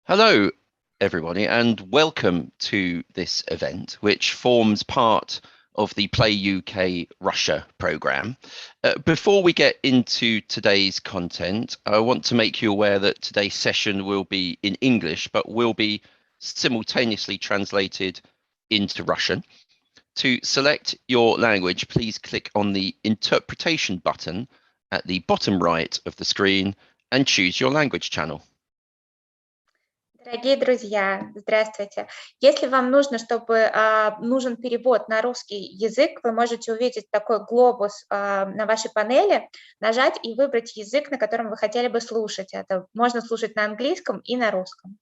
Hello, everybody, and welcome to this event, which forms part of the Play UK Russia programme. Before we get into today's content, I want to make you aware that today's session will be in English, but will be simultaneously translated into Russian. To select your language, please click on the interpretation button at the bottom right of the screen and choose your language channel. Дорогие друзья, здравствуйте. Если вам нужно, нужен перевод на русский язык, вы можете увидеть такой глобус на вашей панели, нажать и выбрать язык, на котором вы хотели бы слушать. Это можно слушать на английском и на русском.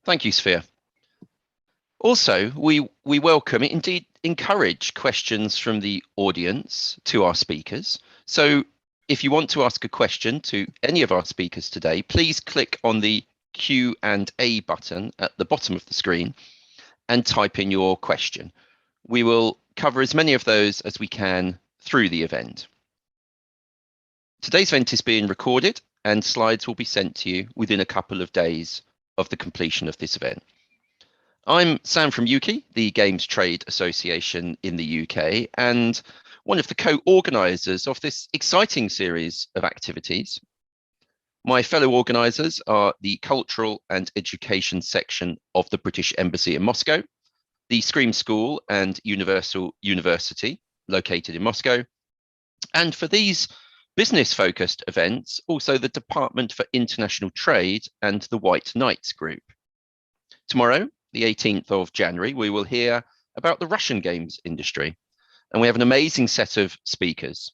Thank you, Sphere. Also, we welcome, indeed encourage questions from the audience to our speakers. So if you want to ask a question to any of our speakers today, please click on the Q&A button at the bottom of the screen and type in your question. We will cover as many of those as we can through the event. Today's event is being recorded and slides will be sent to you within a couple of days of the completion of this event. I'm Sam from UKI, the Games Trade Association in the UK, and one of the co-organisers of this exciting series of activities. My fellow organisers are the Cultural and Education section of the British Embassy in Moscow, the Scream School and Universal University, located in Moscow, and for these business-focused events, also the Department for International Trade and the White Knights Group. Tomorrow, the 18th of January, we will hear about the Russian games industry, and we have an amazing set of speakers.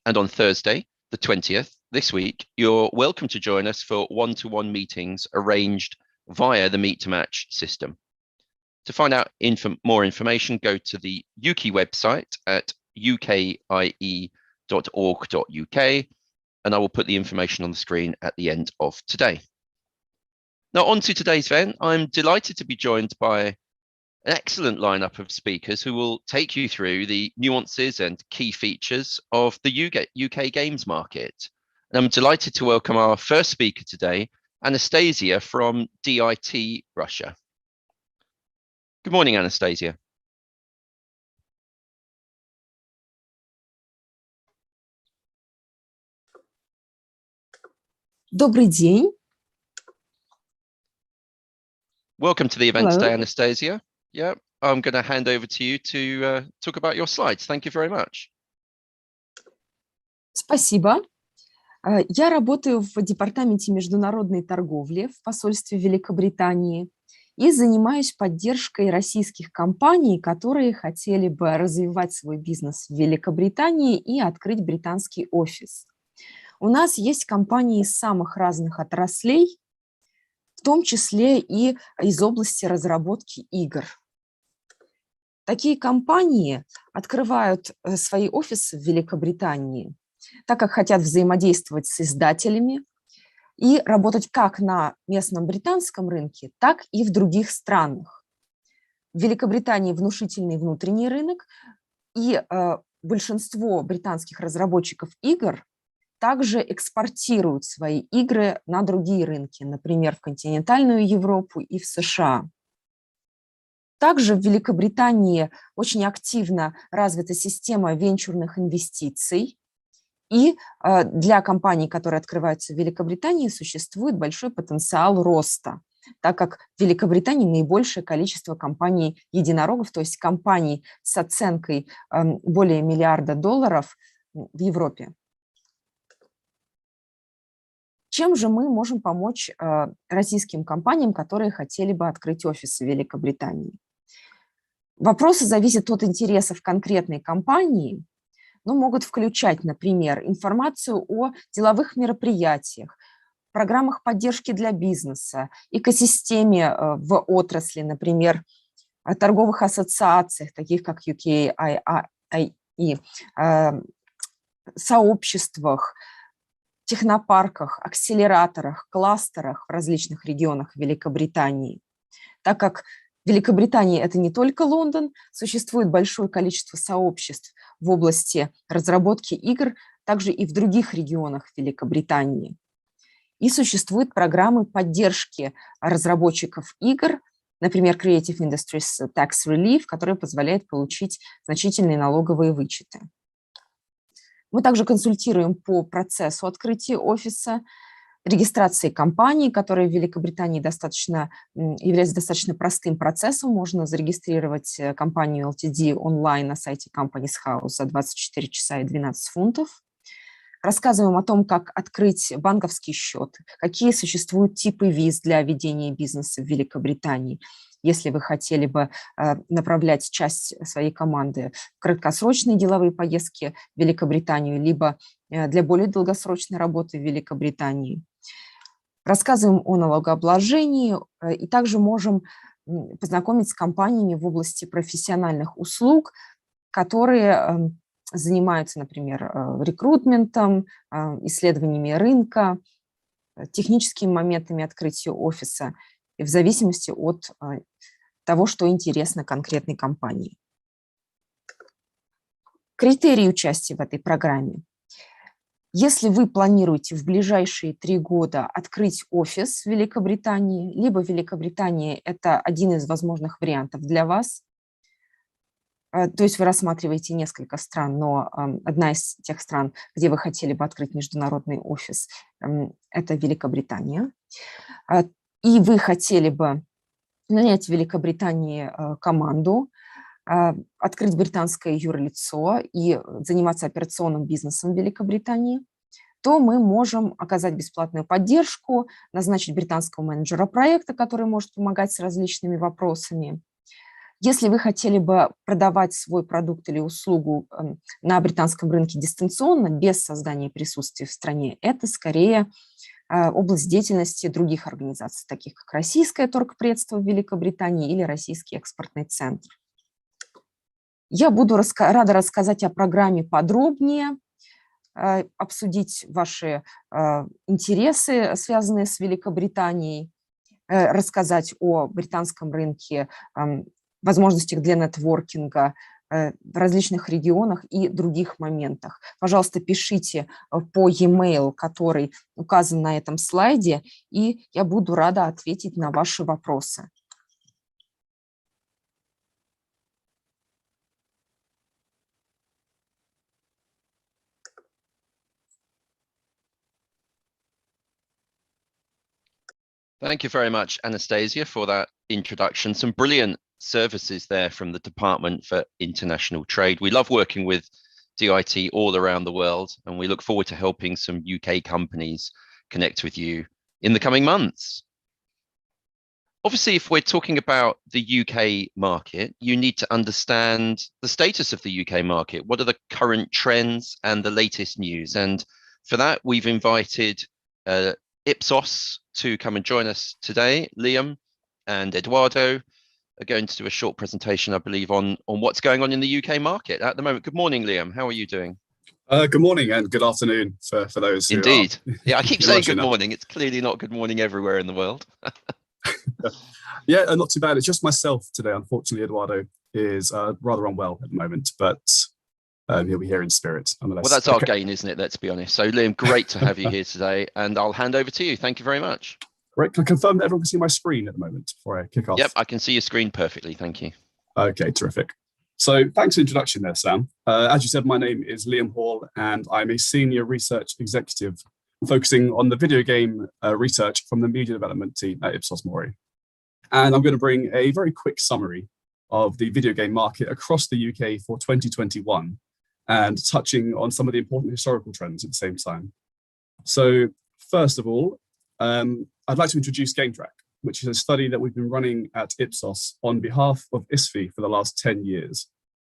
And on Thursday, the 20th, this week, you're welcome to join us for one-to-one meetings arranged via the Meet to Match system. To find out more information, go to the UKI website at ukie.org.uk, and I will put the information on the screen at the end of today. Now, on to today's event. I'm delighted to be joined by an excellent lineup of speakers who will take you through the nuances and key features of the UK games market. And I'm delighted to welcome our first speaker today, Anastasia from DIT Russia. Good morning, Anastasia. Добрый день. Welcome to the event Hello. today, Anastasia. Yeah, I'm going to hand over to you to talk about your slides. Thank you very much. Спасибо. Я работаю в Департаменте международной торговли в посольстве Великобритании и занимаюсь поддержкой российских компаний, которые хотели бы развивать свой бизнес в Великобритании и открыть британский офис. У нас есть компании из самых разных отраслей, в том числе и из области разработки игр. Такие компании открывают свои офисы в Великобритании, так как хотят взаимодействовать с издателями и работать как на местном британском рынке, так и в других странах. В Великобритании внушительный внутренний рынок, и большинство британских разработчиков игр также экспортируют свои игры на другие рынки, например, в континентальную Европу и в США. Также в Великобритании очень активно развита система венчурных инвестиций, и для компаний, которые открываются в Великобритании, существует большой потенциал роста, так как в Великобритании наибольшее количество компаний-единорогов, то есть компаний с оценкой более $1 миллиарда в Европе. Чем же мы можем помочь российским компаниям, которые хотели бы открыть офисы в Великобритании? Вопросы зависят от интересов конкретной компании, но могут включать, например, информацию о деловых мероприятиях, программах поддержки для бизнеса, экосистеме в отрасли, например, торговых ассоциациях, таких как UKIE, сообществах, технопарках, акселераторах, кластерах в различных регионах Великобритании. Так как Великобритания – это не только Лондон, существует большое количество сообществ в области разработки игр также и в других регионах Великобритании. И существуют программы поддержки разработчиков игр, например, Creative Industries Tax Relief, который позволяет получить значительные налоговые вычеты. Мы также консультируем по процессу открытия офиса, регистрации компании, которая в Великобритании является достаточно простым процессом. Можно зарегистрировать компанию LTD онлайн на сайте Companies House за 24 часа и 12 фунтов. Рассказываем о том, как открыть банковский счет, какие существуют типы виз для ведения бизнеса в Великобритании. Если вы хотели бы направлять часть своей команды в краткосрочные деловые поездки в Великобританию, либо для более долгосрочной работы в Великобритании. Рассказываем о налогообложении и также можем познакомить с компаниями в области профессиональных услуг, которые занимаются, например, рекрутментом, исследованиями рынка, техническими моментами открытия офиса, и в зависимости от того, что интересно конкретной компании. Критерии участия в этой программе. Если вы планируете в ближайшие 3 года открыть офис в Великобритании, либо Великобритания – это один из возможных вариантов для вас, то есть вы рассматриваете несколько стран, но одна из тех стран, где вы хотели бы открыть международный офис, это Великобритания, и вы хотели бы нанять в Великобритании команду, открыть британское юрлицо и заниматься операционным бизнесом в Великобритании, то мы можем оказать бесплатную поддержку, назначить британского менеджера проекта, который может помогать с различными вопросами. Если вы хотели бы продавать свой продукт или услугу на британском рынке дистанционно, без создания присутствия в стране, это скорее область деятельности других организаций, таких как Российское торгпредство в Великобритании или Российский экспортный центр. Я буду рада рассказать о программе подробнее, обсудить ваши интересы, связанные с Великобританией, рассказать о британском рынке, возможностях для нетворкинга в различных регионах и других моментах. Пожалуйста, пишите по e-mail, который указан на этом слайде, и я буду рада ответить на ваши вопросы. Thank you very much, Anastasia, for that introduction. Some brilliant services there from the Department for International Trade. We love working with DIT all around the world, and we look forward to helping some UK companies connect with you in the coming months. Obviously, if we're talking about the UK market, you need to understand the status of the UK market. What are the current trends and the latest news? And for that, we've invited Ipsos to come and join us today. Liam and Eduardo are going to do a short presentation, I believe, on what's going on in the UK market at the moment. Good morning, Liam. How are you doing? Good morning and good afternoon for those who Indeed. Yeah, I keep saying good that. morning. It's clearly not good morning everywhere in the world. Yeah, not too bad. It's just myself today. Unfortunately, Eduardo is rather unwell at the moment, but he'll be here in spirit nonetheless. Well, that's our gain, isn't it? Let's be honest. So, Liam, great to have you here today, and I'll hand over to you. Thank you very much. Great. Can I confirm that everyone can see my screen at the moment before I kick off? Yep, I can see your screen perfectly. Thank you. Okay, terrific. So thanks for the introduction there, Sam. As you said, my name is Liam Hall, and I'm a senior research executive focusing on the video game research from the media development team at Ipsos Mori. And I'm going to bring a very quick summary of the video game market across the UK for 2021 and touching on some of the important historical trends at the same time. So first of all, I'd like to introduce GameTrack, which is a study that we've been running at Ipsos on behalf of ISFI for the last 10 years,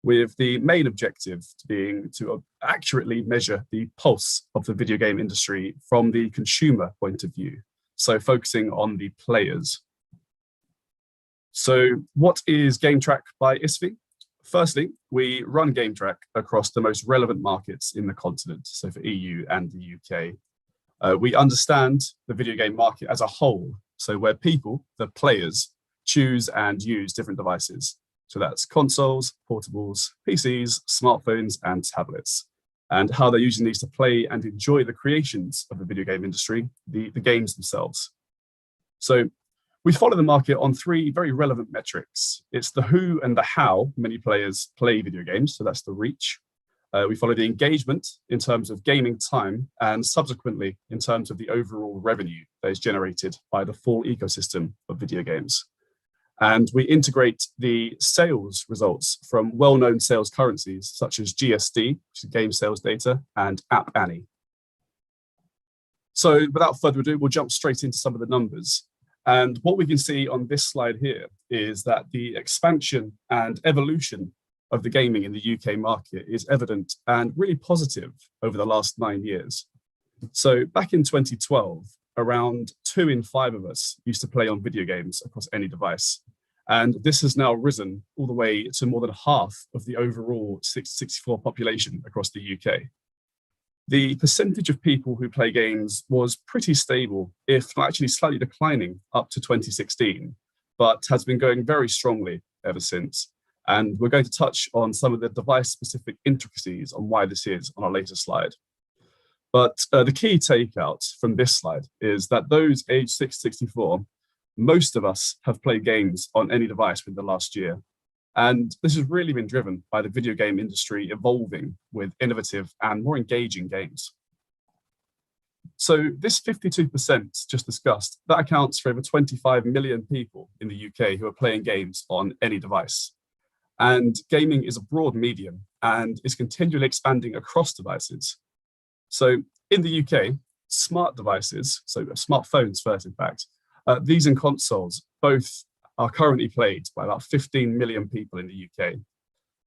with the main objective being to accurately measure the pulse of the video game industry from the consumer point of view, so focusing on the players. So what is GameTrack by ISFI? Firstly, we run GameTrack across the most relevant markets in the continent, so for EU and the UK. We understand the video game market as a whole, so where people, the players, choose and use different devices. So that's consoles, portables, PCs, smartphones, and tablets. and how they're using these to play and enjoy the creations of the video game industry, the games themselves. So we follow the market on three very relevant metrics. It's the who and the how many players play video games, so that's the reach. We follow the engagement in terms of gaming time, and subsequently in terms of the overall revenue that is generated by the full ecosystem of video games. And we integrate the sales results from well-known sales currencies such as GSD, which is game sales data, and App Annie. So without further ado, we'll jump straight into some of the numbers. And what we can see on this slide here is that the expansion and evolution of the gaming in the UK market is evident and really positive over the last 9 years. So back in 2012, around 2 in 5 of us used to play on video games across any device. And this has now risen all the way to more than half of the overall 64 population across the UK. The percentage of people who play games was pretty stable, if not actually slightly declining up to 2016, but has been going very strongly ever since. And we're going to touch on some of the device-specific intricacies on why this is on a later slide. But the key takeout from this slide is that those aged 6 to 64, most of us have played games on any device within the last year. And this has really been driven by the video game industry evolving with innovative and more engaging games. So this 52% just discussed, that accounts for over 25 million people in the UK who are playing games on any device. And gaming is a broad medium and is continually expanding across devices. So in the UK, smart devices, so smartphones first, in fact, these and consoles both are currently played by about 15 million people in the UK.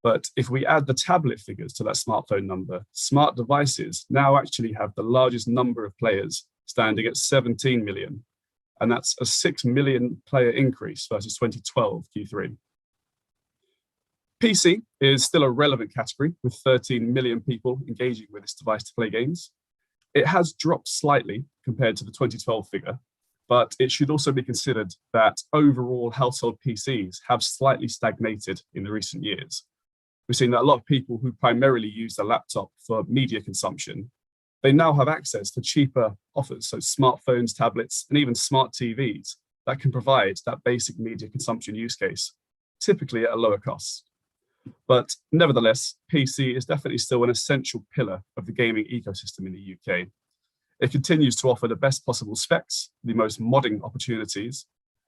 But if we add the tablet figures to that smartphone number, smart devices now actually have the largest number of players, standing at 17 million. And that's a 6 million player increase versus 2012 Q3. PC is still a relevant category with 13 million people engaging with this device to play games. It has dropped slightly compared to the 2012 figure, but it should also be considered that overall household PCs have slightly stagnated in the recent years. We've seen that a lot of people who primarily use a laptop for media consumption, they now have access to cheaper offers, so smartphones, tablets, and even smart TVs that can provide that basic media consumption use case, typically at a lower cost. But nevertheless, PC is definitely still an essential pillar of the gaming ecosystem in the UK. It continues to offer the best possible specs, the most modern opportunities,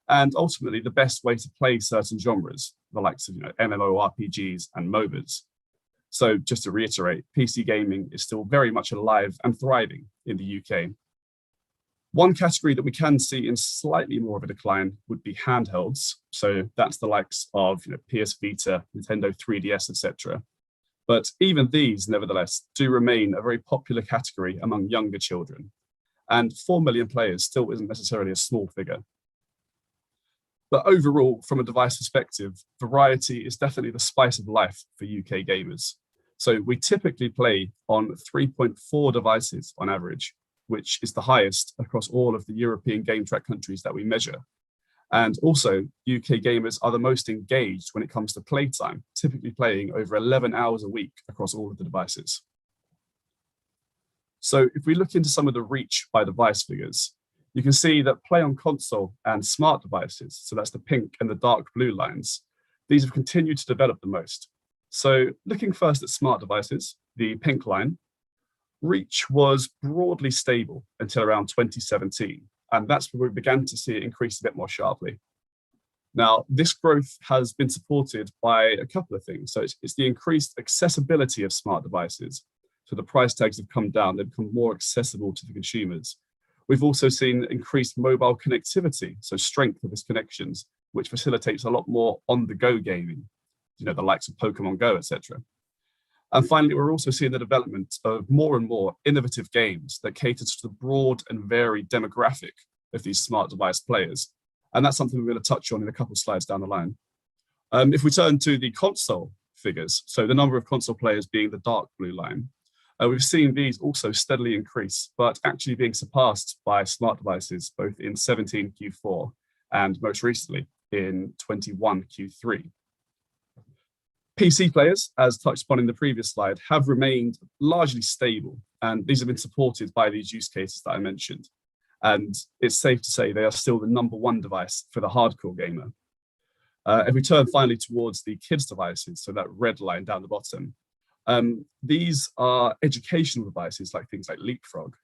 and ultimately the best way to play certain genres, the likes of MMORPGs and MOBAs. So just to reiterate, PC gaming is still very much alive and thriving in the UK. One category that we can see in slightly more of a decline would be handhelds. So that's the likes of PS Vita, Nintendo 3DS, etc. But even these, nevertheless, do remain a very popular category among younger children. And 4 million players still isn't necessarily a small figure. But overall, from a device perspective, variety is definitely the spice of life for UK gamers. So we typically play on 3.4 devices on average, which is the highest across all of the European Game Track countries that we measure. And also, UK gamers are the most engaged when it comes to playtime, typically playing over 11 hours a week across all of the devices. So if we look into some of the reach by device figures, you can see that play on console and smart devices, so that's the pink and the dark blue lines, these have continued to develop the most. So looking first at smart devices, the pink line, reach was broadly stable until around 2017. And that's where we began to see it increase a bit more sharply. Now, this growth has been supported by a couple of things. So it's the increased accessibility of smart devices. So the price tags have come down, they've become more accessible to the consumers. We've also seen increased mobile connectivity, so strength of its connections, which facilitates a lot more on-the-go gaming, the likes of Pokemon Go, etc. And finally, we're also seeing the development of more and more innovative games that cater to the broad and varied demographic of these smart device players. And that's something we're going to touch on in a couple of slides down the line. If we turn to the console figures, so the number of console players being the dark blue line, we've seen these also steadily increase, but actually being surpassed by smart devices, both in 17 Q4 and most recently in 21 Q3. PC players, as touched upon in the previous slide, have remained largely stable, and these have been supported by these use cases that I mentioned. And it's safe to say they are still the #1 device for the hardcore gamer. If we turn finally towards the kids' devices, so that red line down the bottom, these are educational devices like things like Leapfrog.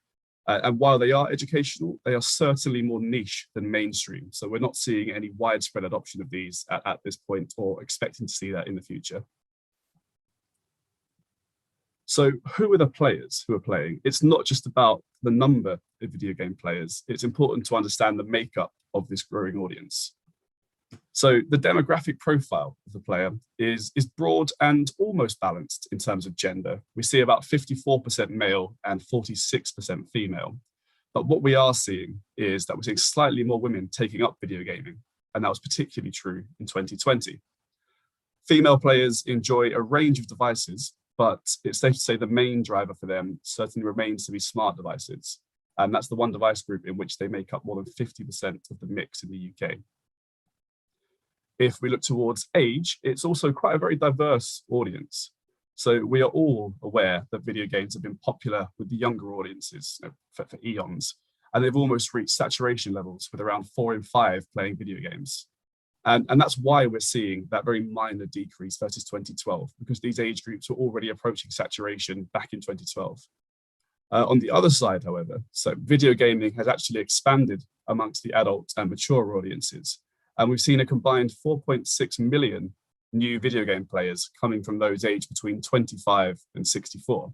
And while they are educational, they are certainly more niche than mainstream. So we're not seeing any widespread adoption of these at this point, or expecting to see that in the future. So who are the players who are playing? It's not just about the number of video game players. It's important to understand the makeup of this growing audience. So the demographic profile of the player is broad and almost balanced in terms of gender. We see about 54% male and 46% female. But what we are seeing is that we're seeing slightly more women taking up video gaming, and that was particularly true in 2020. Female players enjoy a range of devices, but it's safe to say the main driver for them certainly remains to be smart devices. And that's the one device group in which they make up more than 50% of the mix in the UK. If we look towards age, it's also quite a very diverse audience. So we are all aware that video games have been popular with the younger audiences for eons, and they've almost reached saturation levels with around 4 in 5 playing video games. And that's why we're seeing that very minor decrease versus 2012, because these age groups were already approaching saturation back in 2012. On the other side, however, so video gaming has actually expanded amongst the adult and mature audiences. And we've seen a combined 4.6 million new video game players coming from those aged between 25 and 64.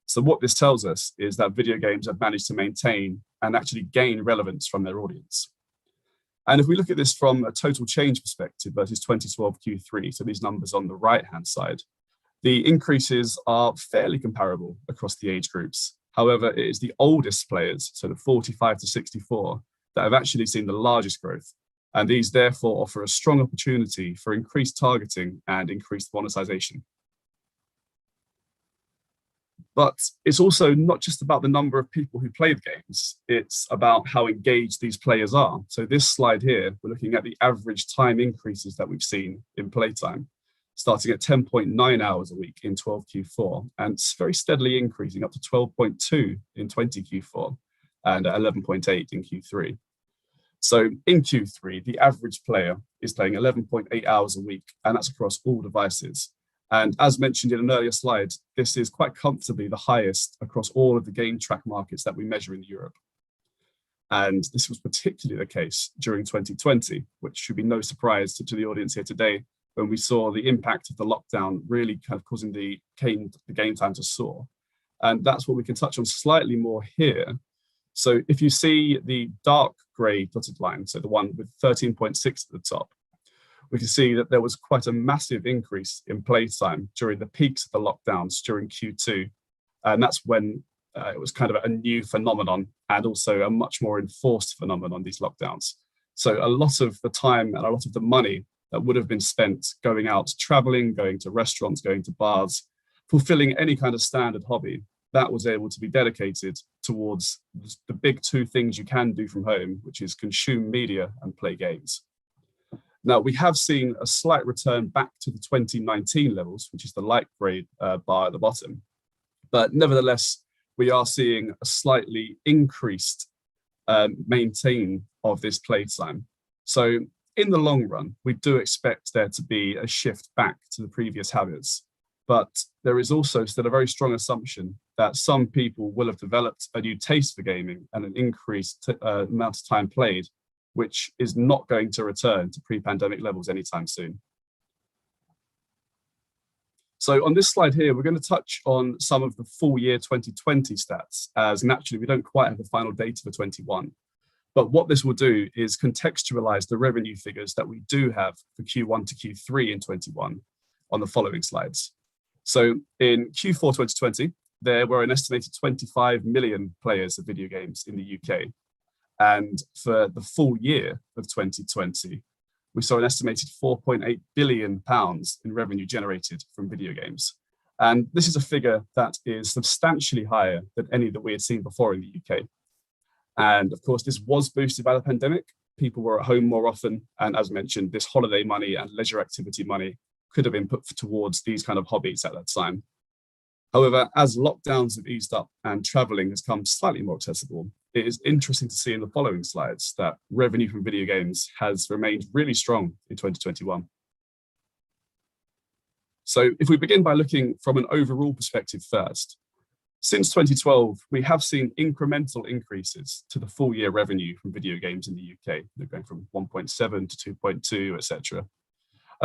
So what this tells us is that video games have managed to maintain and actually gain relevance from their audience. And if we look at this from a total change perspective versus 2012 Q3, so these numbers on the right-hand side, the increases are fairly comparable across the age groups. However, it is the oldest players, so the 45 to 64, that have actually seen the largest growth. And these therefore offer a strong opportunity for increased targeting and increased monetization. But it's also not just about the number of people who play the games, it's about how engaged these players are. So this slide here, we're looking at the average time increases that we've seen in playtime, starting at 10.9 hours a week in 12Q4, and it's very steadily increasing up to 12.2 in 20Q4 and 11.8 in Q3. So in Q3, the average player is playing 11.8 hours a week, and that's across all devices. And as mentioned in an earlier slide, this is quite comfortably the highest across all of the game track markets that we measure in Europe. And this was particularly the case during 2020, which should be no surprise to the audience here today, when we saw the impact of the lockdown really kind of causing the game time to soar. And that's what we can touch on slightly more here. So if you see the dark gray dotted line, so the one with 13.6 at the top, we can see that there was quite a massive increase in playtime during the peaks of the lockdowns during Q2. And that's when it was kind of a new phenomenon, and also a much more enforced phenomenon, these lockdowns. So a lot of the time and a lot of the money that would have been spent going out, traveling, going to restaurants, going to bars, fulfilling any kind of standard hobby, that was able to be dedicated towards the big two things you can do from home, which is consume media and play games. Now, we have seen a slight return back to the 2019 levels, which is the light gray bar at the bottom. But nevertheless, we are seeing a slightly increased maintain of this play time. So in the long run, we do expect there to be a shift back to the previous habits. But there is also still a very strong assumption that some people will have developed a new taste for gaming and an increased amount of time played, which is not going to return to pre-pandemic levels anytime soon. So on this slide here, we're going to touch on some of the full year 2020 stats, as naturally we don't quite have the final data for 21. But what this will do is contextualize the revenue figures that we do have for Q1 to Q3 in 21 on the following slides. So in Q4 2020, there were an estimated 25 million players of video games in the UK. And for the full year of 2020, we saw an estimated £4.8 billion in revenue generated from video games. And this is a figure that is substantially higher than any that we had seen before in the UK. And of course, this was boosted by the pandemic. People were at home more often. And as mentioned, this holiday money and leisure activity money could have been put towards these kind of hobbies at that time. However, as lockdowns have eased up and traveling has come slightly more accessible, it is interesting to see in the following slides that revenue from video games has remained really strong in 2021. So if we begin by looking from an overall perspective first, since 2012, we have seen incremental increases to the full year revenue from video games in the UK. They're going from 1.7 to 2.2, etc.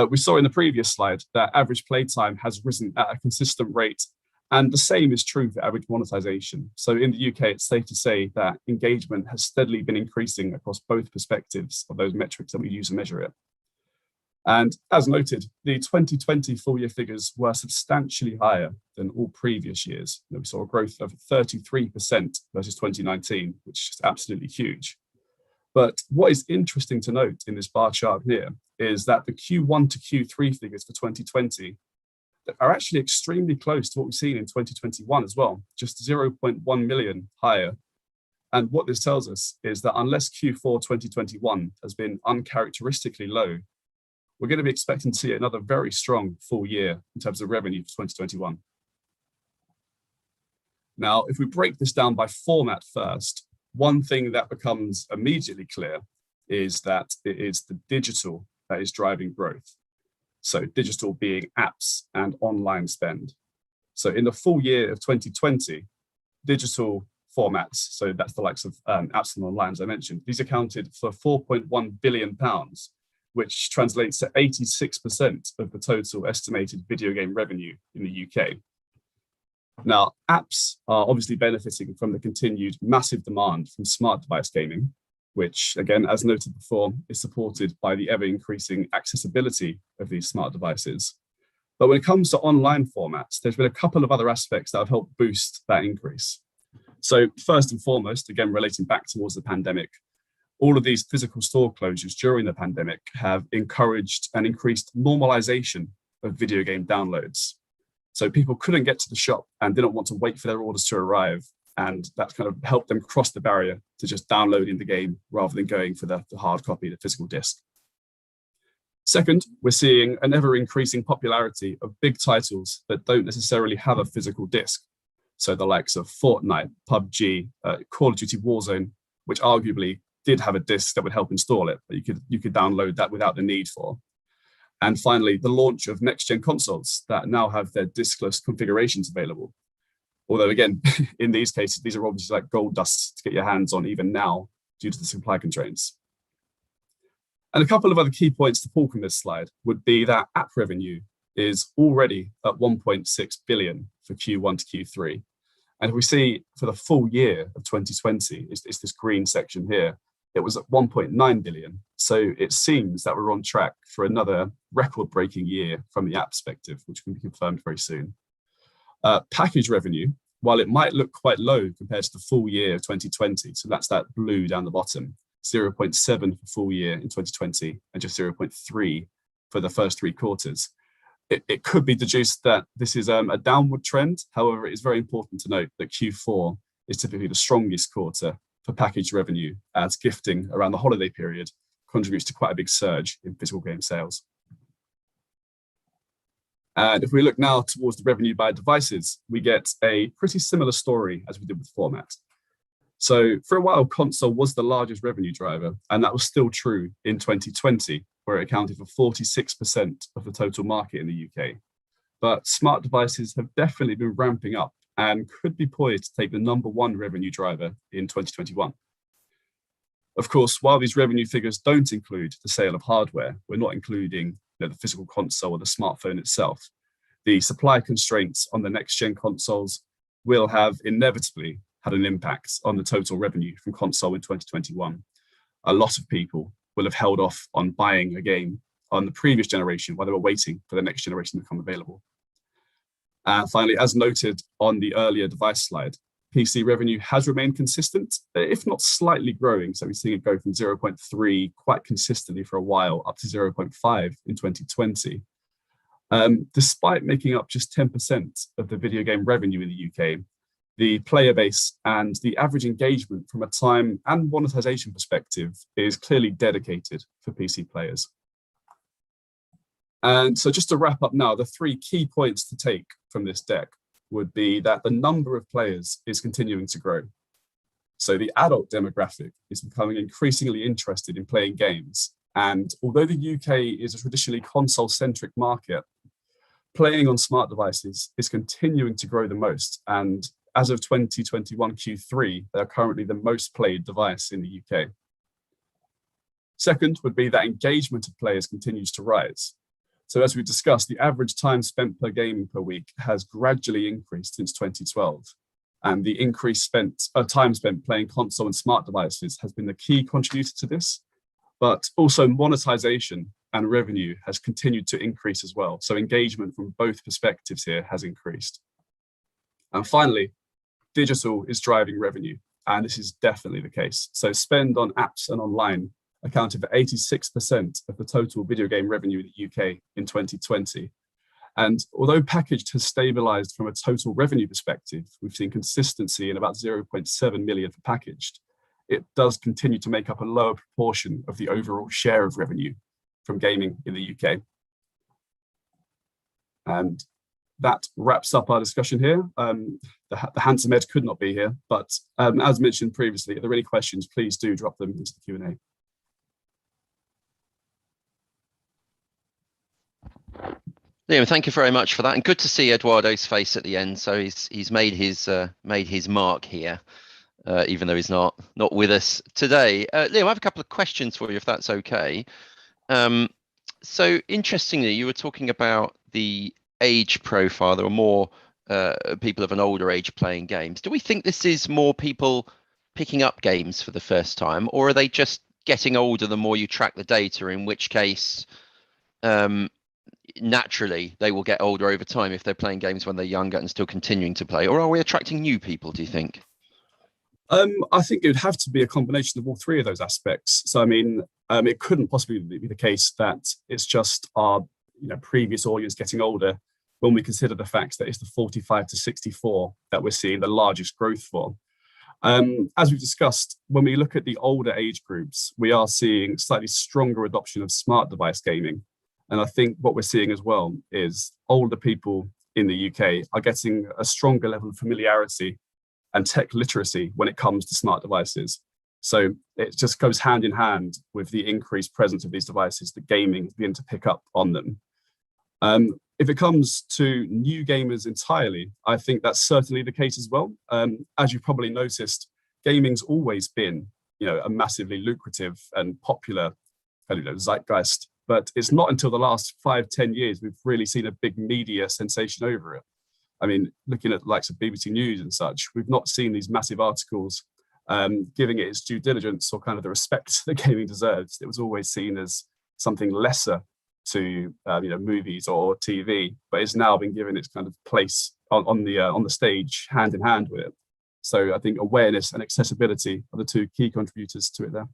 We saw in the previous slide that average playtime has risen at a consistent rate, and the same is true for average monetization. So in the UK, it's safe to say that engagement has steadily been increasing across both perspectives of those metrics that we use to measure it. And as noted, the 2020 full year figures were substantially higher than all previous years. We saw a growth of 33% versus 2019, which is absolutely huge. But what is interesting to note in this bar chart here is that the Q1 to Q3 figures for 2020 are actually extremely close to what we've seen in 2021 as well, just 0.1 million higher. And what this tells us is that unless Q4 2021 has been uncharacteristically low, we're going to be expecting to see another very strong full year in terms of revenue for 2021. Now, if we break this down by format first, one thing that becomes immediately clear is that it is the digital that is driving growth. So digital being apps and online spend. So in the full year of 2020, digital formats, so that's the likes of apps and online, as I mentioned, these accounted for £4.1 billion, which translates to 86% of the total estimated video game revenue in the UK. Now, apps are obviously benefiting from the continued massive demand from smart device gaming, which, again, as noted before, is supported by the ever-increasing accessibility of these smart devices. But when it comes to online formats, there's been a couple of other aspects that have helped boost that increase. So first and foremost, again, relating back towards the pandemic, all of these physical store closures during the pandemic have encouraged and increased normalization of video game downloads. So people couldn't get to the shop and didn't want to wait for their orders to arrive. And that kind of helped them cross the barrier to just downloading the game rather than going for the hard copy, the physical disc. Second, we're seeing an ever increasing popularity of big titles that don't necessarily have a physical disc. So the likes of Fortnite, PUBG, Call of Duty Warzone, which arguably did have a disc that would help install it, but you could download that without the need for. And finally, the launch of next-gen consoles that now have their diskless configurations available. Although again, in these cases, these are obviously like gold dust to get your hands on even now due to the supply constraints. And a couple of other key points to pull from this slide would be that app revenue is already at 1.6 billion for Q1 to Q3. And if we see for the full year of 2020, it's this green section here, it was at 1.9 billion. So it seems that we're on track for another record-breaking year from the app perspective, which can be confirmed very soon. Package revenue, while it might look quite low compared to the full year of 2020, so that's that blue down the bottom, 0.7 for full year in 2020 and just 0.3 for the first 3 quarters. It could be deduced that this is a downward trend. However, it is very important to note that Q4 is typically the strongest quarter for package revenue, as gifting around the holiday period contributes to quite a big surge in physical game sales. And if we look now towards the revenue by devices, we get a pretty similar story as we did with format. So for a while, console was the largest revenue driver, and that was still true in 2020, where it accounted for 46% of the total market in the UK. But smart devices have definitely been ramping up and could be poised to take the #1 revenue driver in 2021. Of course, while these revenue figures don't include the sale of hardware, we're not including the physical console or the smartphone itself. The supply constraints on the next-gen consoles will have inevitably had an impact on the total revenue from console in 2021. A lot of people will have held off on buying a game on the previous generation while they were waiting for the next generation to become available. And finally, as noted on the earlier device slide, PC revenue has remained consistent, if not slightly growing. So we've seen it go from 0.3 quite consistently for a while up to 0.5 in 2020. Despite making up just 10% of the video game revenue in the UK, the player base and the average engagement from a time and monetization perspective is clearly dedicated for PC players. And so just to wrap up now, the 3 key points to take from this deck would be that the number of players is continuing to grow. So the adult demographic is becoming increasingly interested in playing games. And although the UK is a traditionally console-centric market, playing on smart devices is continuing to grow the most. And as of 2021 Q3, they are currently the most played device in the UK. Second would be that engagement of players continues to rise. So as we discussed, the average time spent per game per week has gradually increased since 2012. And the increased time spent playing console and smart devices has been the key contributor to this. But also monetization and revenue has continued to increase as well. So engagement from both perspectives here has increased. And finally, digital is driving revenue. And this is definitely the case. So spend on apps and online accounted for 86% of the total video game revenue in the UK in 2020. And although packaged has stabilized from a total revenue perspective, we've seen consistency in about 0.7 million for packaged. It does continue to make up a lower proportion of the overall share of revenue from gaming in the UK. And that wraps up our discussion here. The handsome Ed could not be here, but as mentioned previously, if there are any questions, please do drop them into the Q&A. Liam, thank you very much for that, and good to see Eduardo's face at the end. So he's made his mark here, even though he's not with us today. Liam, I have a couple of questions for you, if that's okay. So interestingly, you were talking about the age profile. There are more people of an older age playing games. Do we think this is more people picking up games for the first time, or are they just getting older the more you track the data, in which case naturally they will get older over time if they're playing games when they're younger and still continuing to play? Or are we attracting new people, do you think? I think it would have to be a combination of all 3 of those aspects. So I mean, it couldn't possibly be the case that it's just our previous audience getting older when we consider the fact that it's the 45 to 64 that we're seeing the largest growth for. As we've discussed, when we look at the older age groups, we are seeing slightly stronger adoption of smart device gaming. And I think what we're seeing as well is older people in the UK are getting a stronger level of familiarity and tech literacy when it comes to smart devices. So it just goes hand in hand with the increased presence of these devices that gaming is beginning to pick up on them. If it comes to new gamers entirely, I think that's certainly the case as well. As you've probably noticed, gaming's always been a massively lucrative and popular zeitgeist. But it's not until the last 5-10 years we've really seen a big media sensation over it. I mean, looking at the likes of BBC News and such, we've not seen these massive articles giving it its due diligence or kind of the respect that gaming deserves. It was always seen as something lesser to movies or TV, but it's now been given its kind of place on the stage, hand in hand with it. So I think awareness and accessibility are the 2 key contributors to it there.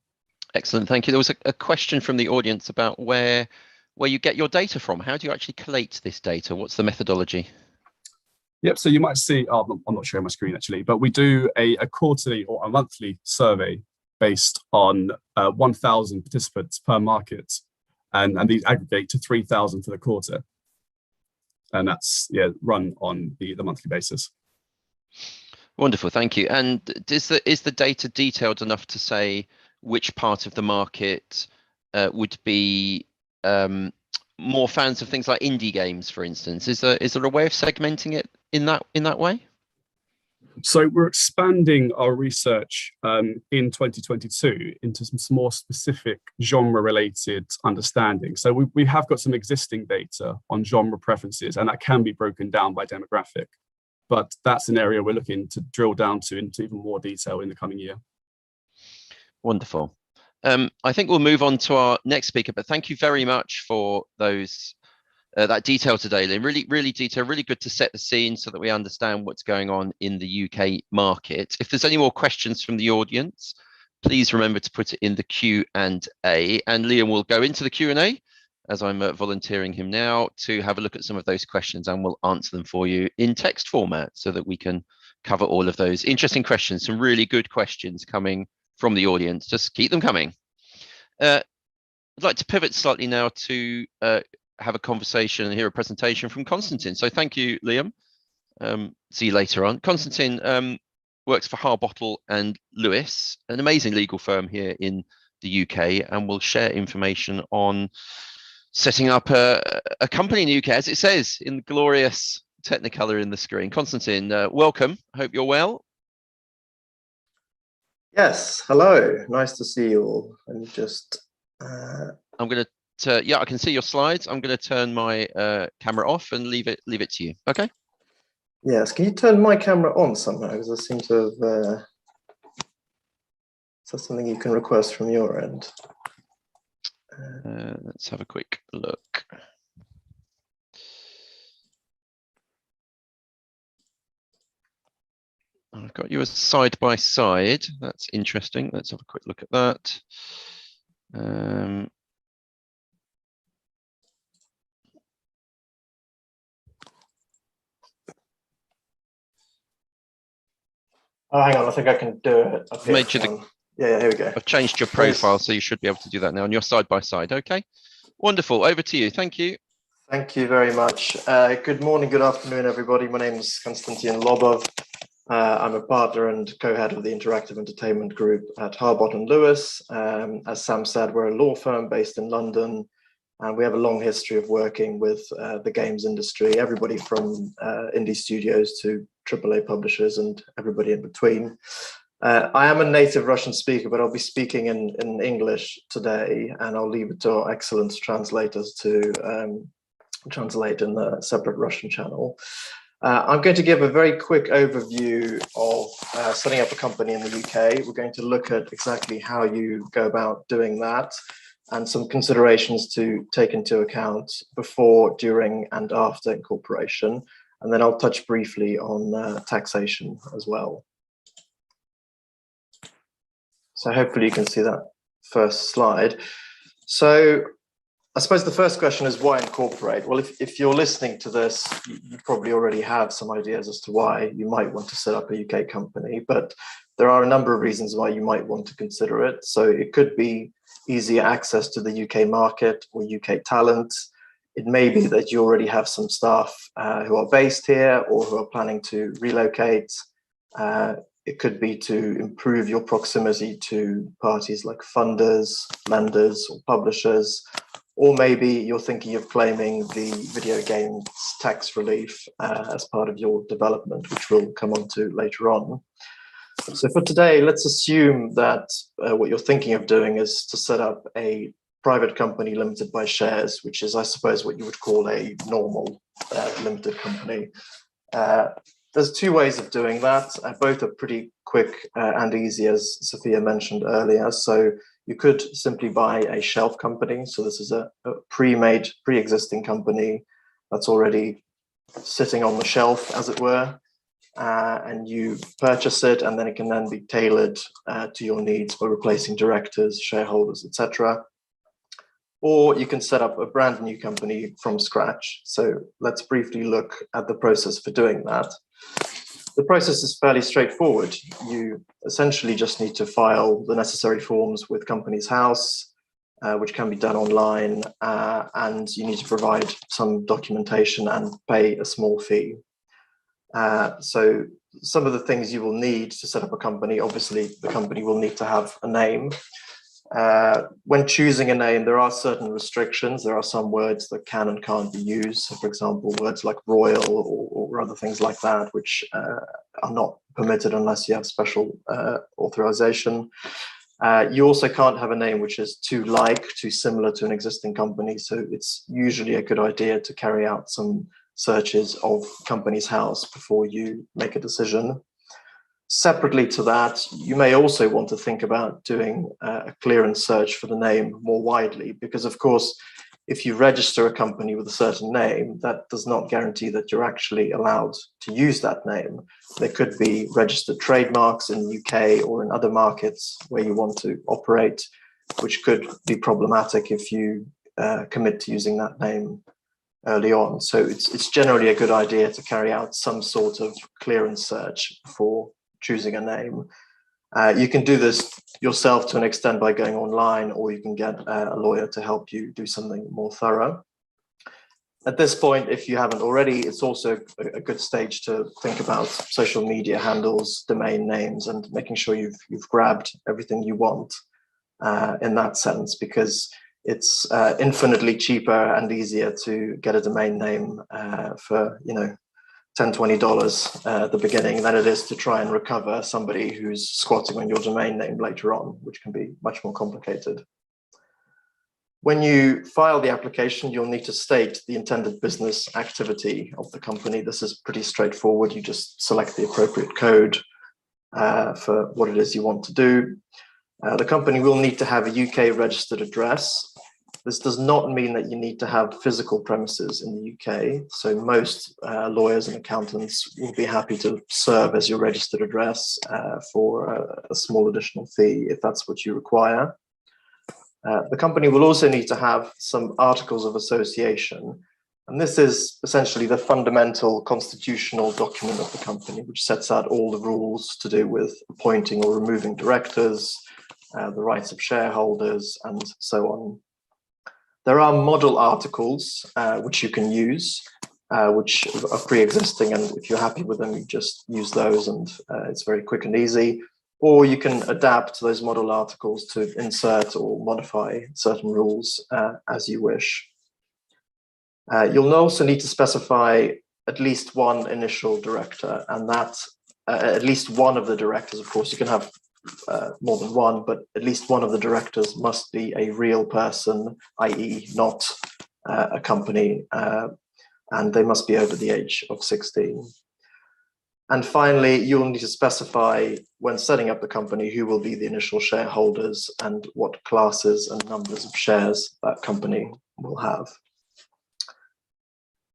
Excellent, thank you. There was a question from the audience about where you get your data from. How do you actually collate this data? What's the methodology? Yep, so you might see, I'm not showing my screen actually, but we do a quarterly or a monthly survey based on 1,000 participants per market, and these aggregate to 3,000 for the quarter. And that's run on the monthly basis. Wonderful, thank you. And is the data detailed enough to say which part of the market would be more fans of things like indie games, for instance? Is there a way of segmenting it in that way? So we're expanding our research in 2022 into some more specific genre-related understanding. So we have got some existing data on genre preferences, and that can be broken down by demographic. But that's an area we're looking to drill down into even more detail in the coming year. Wonderful. I think we'll move on to our next speaker, but thank you very much for that detail today, Liam. Really detailed, really good to set the scene so that we understand what's going on in the UK market. If there's any more questions from the audience, please remember to put it in the Q&A, and Liam will go into the Q&A as I'm volunteering him now to have a look at some of those questions, and we'll answer them for you in text format so that we can cover all of those interesting questions. Some really good questions coming from the audience. Just keep them coming. I'd like to pivot slightly now to have a conversation and hear a presentation from Konstantin. So thank you, Liam. See you later on. Konstantin works for Harbottle and Lewis, an amazing legal firm here in the UK, and will share information on setting up a company in the UK, as it says in the glorious Technicolor in the screen. Konstantin, welcome. I hope you're well. Yes, hello. Nice to see you all. And just I'm going to yeah, I can see your slides. I'm going to turn my camera off and leave it to you. Okay. Yes, can you turn my camera on somehow? Because I seem to have is that something you can request from your end? Let's have a quick look. I've got you as side by side. That's interesting. Let's have a quick look at that. Oh, hang on, I think I can do it up here. Yeah, here we go. I've changed your profile, so you should be able to do that now. And you're side by side. Okay. Wonderful. Over to you. Thank you. Thank you very much. Good morning, good afternoon, everybody. My name is Konstantin Lobov. I'm a partner and co-head of the Interactive Entertainment Group at Harbottle & Lewis. As Sam said, we're a law firm based in London, and we have a long history of working with the games industry, everybody from indie studios to AAA publishers and everybody in between. I am a native Russian speaker, but I'll be speaking in English today, and I'll leave it to our excellent translators to translate in the separate Russian channel. I'm going to give a very quick overview of setting up a company in the UK. We're going to look at exactly how you go about doing that and some considerations to take into account before, during, and after incorporation. And then I'll touch briefly on taxation as well. So hopefully you can see that first slide. So I suppose the first question is why incorporate? Well, if you're listening to this, you probably already have some ideas as to why you might want to set up a UK company, but there are a number of reasons why you might want to consider it. So it could be easier access to the UK market or UK talent. It may be that you already have some staff who are based here or who are planning to relocate. It could be to improve your proximity to parties like funders, lenders, or publishers. Or maybe you're thinking of claiming the video games tax relief as part of your development, which we'll come on to later on. So for today, let's assume that what you're thinking of doing is to set up a private company limited by shares, which is, I suppose, what you would call a normal limited company. There's two ways of doing that. Both are pretty quick and easy, as Sophia mentioned earlier. So you could simply buy a shelf company. So this is a pre-made, pre-existing company that's already sitting on the shelf, as it were. And you purchase it, and then it can then be tailored to your needs by replacing directors, shareholders, etc. Or you can set up a brand new company from scratch. So let's briefly look at the process for doing that. The process is fairly straightforward. You essentially just need to file the necessary forms with Companies House, which can be done online, and you need to provide some documentation and pay a small fee. So some of the things you will need to set up a company, obviously the company will need to have a name. When choosing a name, there are certain restrictions. There are some words that can and can't be used. So for example, words like royal or other things like that, which are not permitted unless you have special authorization. You also can't have a name which is too similar to an existing company. So it's usually a good idea to carry out some searches of Companies House before you make a decision. Separately to that, you may also want to think about doing a clearance search for the name more widely, because of course, if you register a company with a certain name, that does not guarantee that you're actually allowed to use that name. There could be registered trademarks in the UK or in other markets where you want to operate, which could be problematic if you commit to using that name early on. So it's generally a good idea to carry out some sort of clearance search before choosing a name. You can do this yourself to an extent by going online, or you can get a lawyer to help you do something more thorough. At this point, if you haven't already, it's also a good stage to think about social media handles, domain names, and making sure you've grabbed everything you want in that sense, because it's infinitely cheaper and easier to get a domain name for $10, $20 at the beginning than it is to try and recover somebody who's squatting on your domain name later on, which can be much more complicated. When you file the application, you'll need to state the intended business activity of the company. This is pretty straightforward. You just select the appropriate code for what it is you want to do. The company will need to have a UK registered address. This does not mean that you need to have physical premises in the UK. So most lawyers and accountants will be happy to serve as your registered address for a small additional fee if that's what you require. The company will also need to have some articles of association. And this is essentially the fundamental constitutional document of the company, which sets out all the rules to do with appointing or removing directors, the rights of shareholders, and so on. There are model articles which you can use, which are pre-existing, and if you're happy with them, you just use those, and it's very quick and easy. Or you can adapt those model articles to insert or modify certain rules as you wish. You'll also need to specify at least one initial director, and that at least one of the directors, of course, you can have more than one, but at least one of the directors must be a real person, i.e. not a company, and they must be over the age of 16. And finally, you'll need to specify when setting up the company who will be the initial shareholders and what classes and numbers of shares that company will have.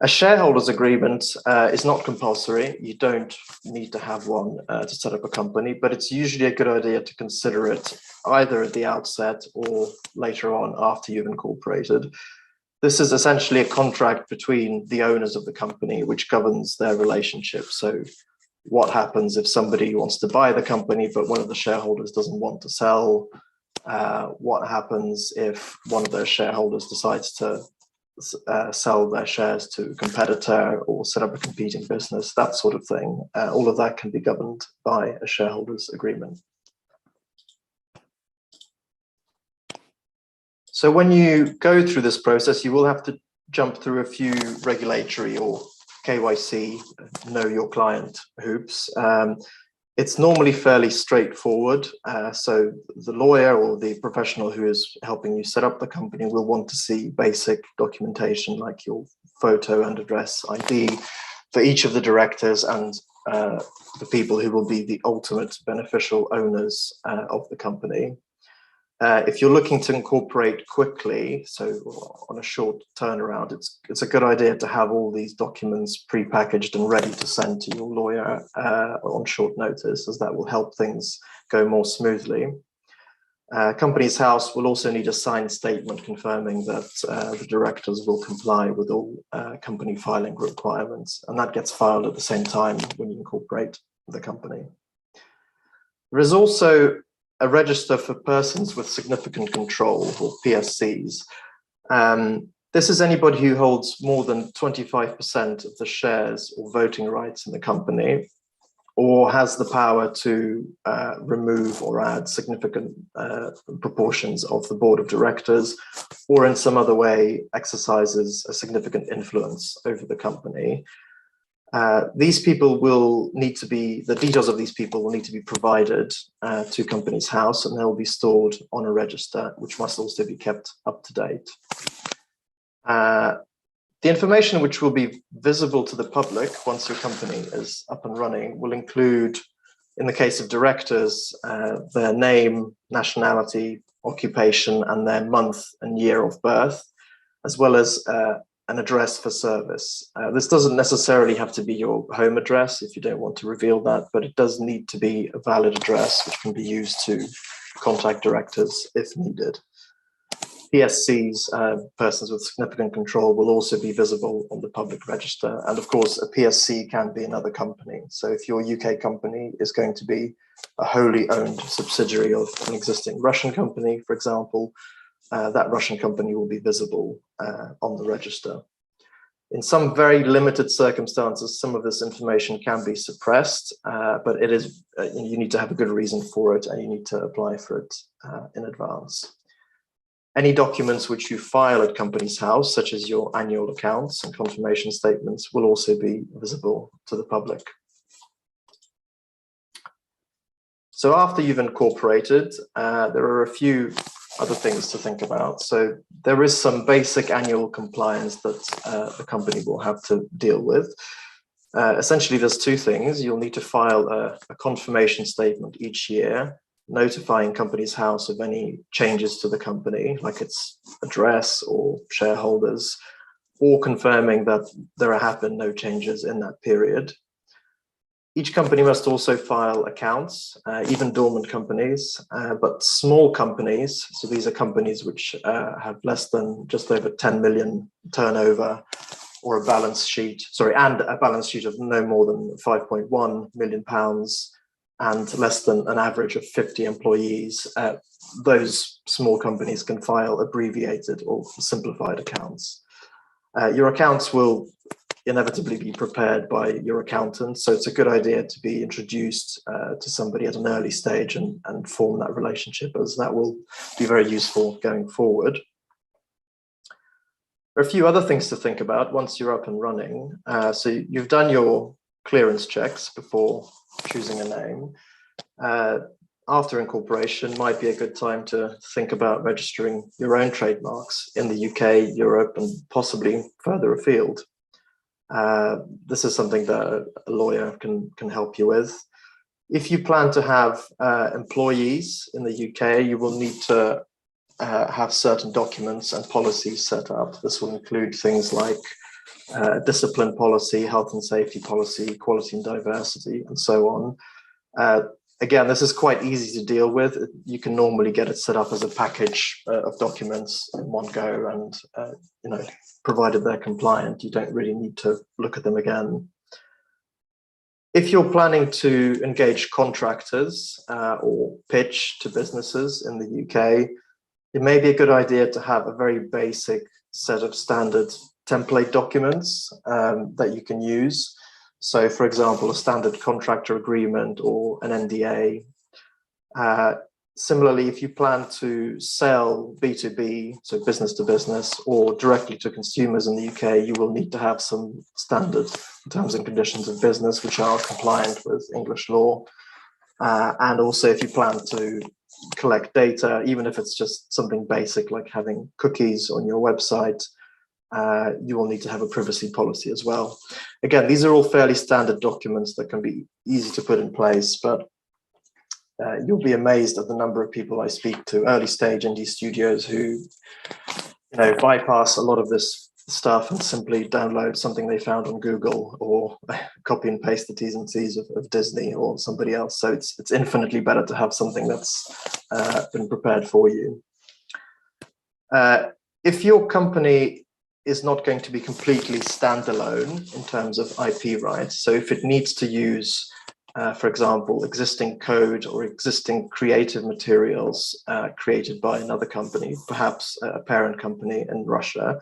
A shareholders agreement is not compulsory. You don't need to have one to set up a company, but it's usually a good idea to consider it either at the outset or later on after you've incorporated. This is essentially a contract between the owners of the company, which governs their relationship. So what happens if somebody wants to buy the company, but one of the shareholders doesn't want to sell? What happens if one of those shareholders decides to sell their shares to a competitor or set up a competing business, that sort of thing? All of that can be governed by a shareholders agreement. So when you go through this process, you will have to jump through a few regulatory or KYC, know your client hoops. It's normally fairly straightforward. So the lawyer or the professional who is helping you set up the company will want to see basic documentation like your photo and address ID for each of the directors and the people who will be the ultimate beneficial owners of the company. If you're looking to incorporate quickly, so on a short turnaround, it's a good idea to have all these documents pre-packaged and ready to send to your lawyer on short notice, as that will help things go more smoothly. Companies House will also need a signed statement confirming that the directors will comply with all company filing requirements, and that gets filed at the same time when you incorporate the company. There is also a register for persons with significant control, or PSCs. This is anybody who holds more than 25% of the shares or voting rights in the company, or has the power to remove or add significant proportions of the board of directors, or in some other way exercises a significant influence over the company. These people will need to be, the details of these people will need to be provided to Companies House, and they'll be stored on a register, which must also be kept up to date. The information which will be visible to the public once your company is up and running will include, in the case of directors, their name, nationality, occupation, and their month and year of birth, as well as an address for service. This doesn't necessarily have to be your home address if you don't want to reveal that, but it does need to be a valid address which can be used to contact directors if needed. PSCs, persons with significant control, will also be visible on the public register. And of course, a PSC can be another company. So if your UK company is going to be a wholly owned subsidiary of an existing Russian company, for example, that Russian company will be visible on the register. In some very limited circumstances, some of this information can be suppressed, but it is you need to have a good reason for it, and you need to apply for it in advance. Any documents which you file at Companies House, such as your annual accounts and confirmation statements, will also be visible to the public. So after you've incorporated, there are a few other things to think about. So there is some basic annual compliance that the company will have to deal with. Essentially, there's two things. You'll need to file a confirmation statement each year, notifying Companies House of any changes to the company, like its address or shareholders, or confirming that there have been no changes in that period. Each company must also file accounts, even dormant companies, but small companies, so these are companies which have less than just over 10 million turnover, or a balance sheet, and a balance sheet of no more than 5.1 million pounds, and less than an average of 50 employees. Those small companies can file abbreviated or simplified accounts. Your accounts will inevitably be prepared by your accountant, so it's a good idea to be introduced to somebody at an early stage and form that relationship, as that will be very useful going forward. There are a few other things to think about once you're up and running. So you've done your clearance checks before choosing a name. After incorporation might be a good time to think about registering your own trademarks in the UK, Europe, and possibly further afield. This is something that a lawyer can help you with. If you plan to have employees in the UK, you will need to have certain documents and policies set up. This will include things like discipline policy, health and safety policy, equality and diversity, and so on. Again, this is quite easy to deal with. You can normally get it set up as a package of documents in one go, and provided they're compliant, you don't really need to look at them again. If you're planning to engage contractors or pitch to businesses in the UK, it may be a good idea to have a very basic set of standard template documents that you can use. So, for example, a standard contractor agreement or an NDA. Similarly, if you plan to sell B2B, so business to business, or directly to consumers in the UK, you will need to have some standard terms and conditions of business which are compliant with English law. And also, if you plan to collect data, even if it's just something basic like having cookies on your website, you will need to have a privacy policy as well. Again, these are all fairly standard documents that can be easy to put in place, but you'll be amazed at the number of people I speak to, early stage indie studios, who bypass a lot of this stuff and simply download something they found on Google, or copy and paste the T's and C's of Disney or somebody else. So it's infinitely better to have something that's been prepared for you. If your company is not going to be completely standalone in terms of IP rights, so if it needs to use, for example, existing code or existing creative materials created by another company, perhaps a parent company in Russia,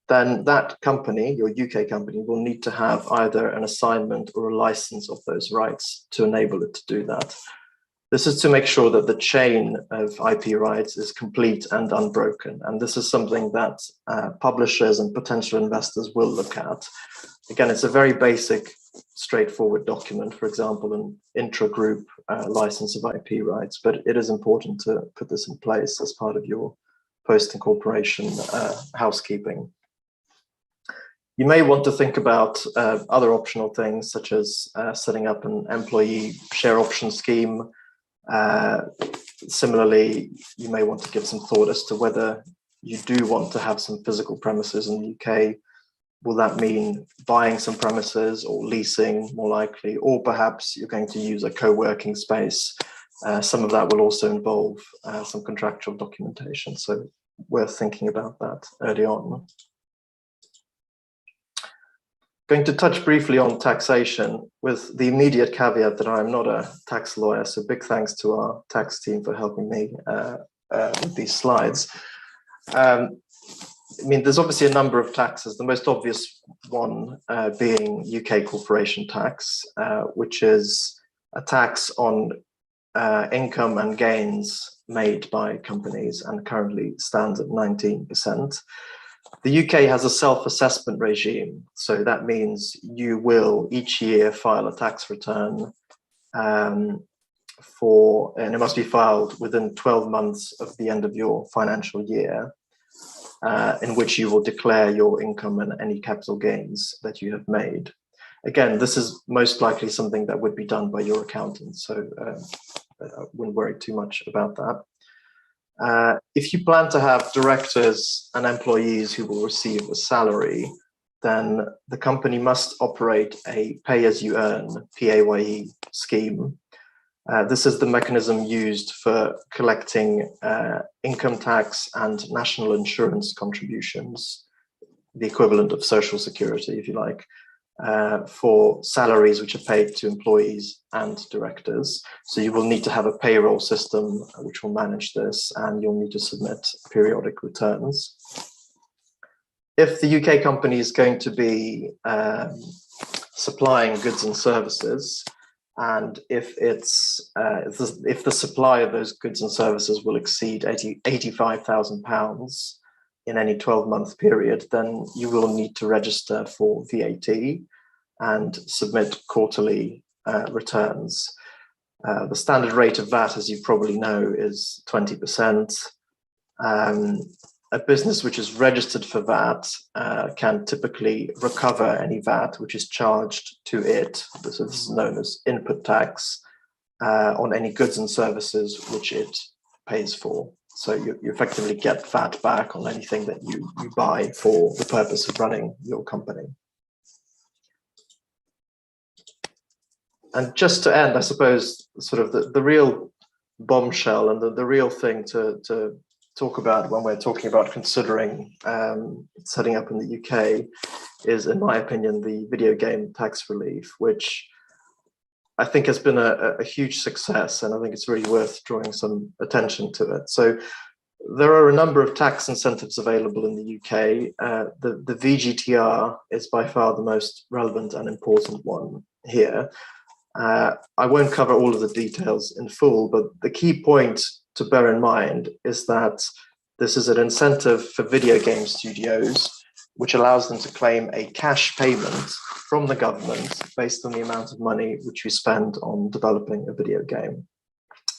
then that company, your UK company, will need to have either an assignment or a license of those rights to enable it to do that. This is to make sure that the chain of IP rights is complete and unbroken. And this is something that publishers and potential investors will look at. Again, it's a very basic, straightforward document, for example, an intra-group license of IP rights, but it is important to put this in place as part of your post-incorporation housekeeping. You may want to think about other optional things, such as setting up an employee share option scheme. Similarly, you may want to give some thought as to whether you do want to have some physical premises in the UK. Will that mean buying some premises or leasing, more likely, or perhaps you're going to use a co-working space? Some of that will also involve some contractual documentation, so worth thinking about that early on. Going to touch briefly on taxation, with the immediate caveat that I'm not a tax lawyer, so big thanks to our tax team for helping me with these slides. I mean, there's obviously a number of taxes, the most obvious one being UK corporation tax, which is a tax on income and gains made by companies and currently stands at 19%. The UK has a self-assessment regime, so that means you will each year file a tax return and it must be filed within 12 months of the end of your financial year, in which you will declare your income and any capital gains that you have made. Again, this is most likely something that would be done by your accountant, so I wouldn't worry too much about that. If you plan to have directors and employees who will receive a salary, then the company must operate a pay-as-you-earn, PAYE scheme. This is the mechanism used for collecting income tax and national insurance contributions, the equivalent of social security, if you like, for salaries which are paid to employees and directors. So you will need to have a payroll system which will manage this, and you'll need to submit periodic returns. If the UK company is going to be supplying goods and services, and if the supply of those goods and services will exceed £85,000 in any 12-month period, then you will need to register for VAT and submit quarterly returns. The standard rate of VAT, as you probably know, is 20%. A business which is registered for VAT can typically recover any VAT which is charged to it. So this is known as input tax on any goods and services which it pays for. So you effectively get VAT back on anything that you buy for the purpose of running your company. And just to end, I suppose, sort of the real bombshell and the real thing to talk about when we're talking about considering setting up in the UK is, in my opinion, the video game tax relief, which I think has been a huge success, and I think it's really worth drawing some attention to it. So there are a number of tax incentives available in the UK. The VGTR is by far the most relevant and important one here. I won't cover all of the details in full, but the key point to bear in mind is that this is an incentive for video game studios, which allows them to claim a cash payment from the government based on the amount of money which you spend on developing a video game.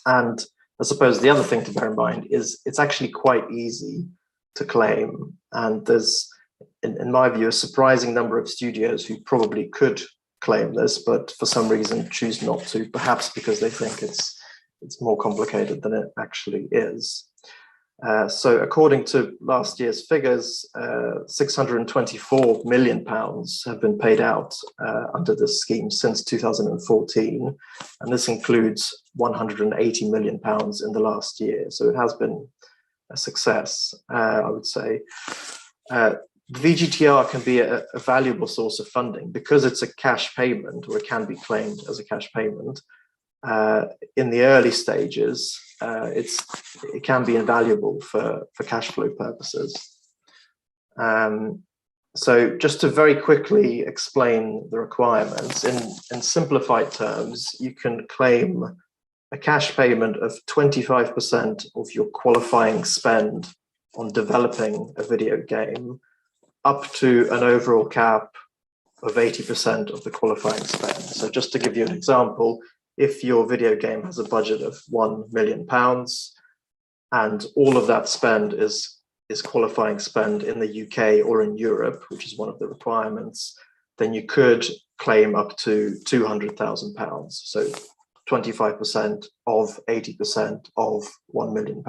And I suppose the other thing to bear in mind is it's actually quite easy to claim. And there's, in my view, a surprising number of studios who probably could claim this, but for some reason choose not to, perhaps because they think it's more complicated than it actually is. So according to last year's figures, £624 million have been paid out under this scheme since 2014, and this includes £180 million in the last year. So it has been a success, I would say. VGTR can be a valuable source of funding because it's a cash payment, or it can be claimed as a cash payment. In the early stages, it can be invaluable for cash flow purposes. So just to very quickly explain the requirements, in simplified terms, you can claim a cash payment of 25% of your qualifying spend on developing a video game, up to an overall cap of 80% of the qualifying spend. So just to give you an example, if your video game has a budget of £1 million and all of that spend is qualifying spend in the UK or in Europe, which is one of the requirements, then you could claim up to £200,000. So 25% of 80% of £1 million.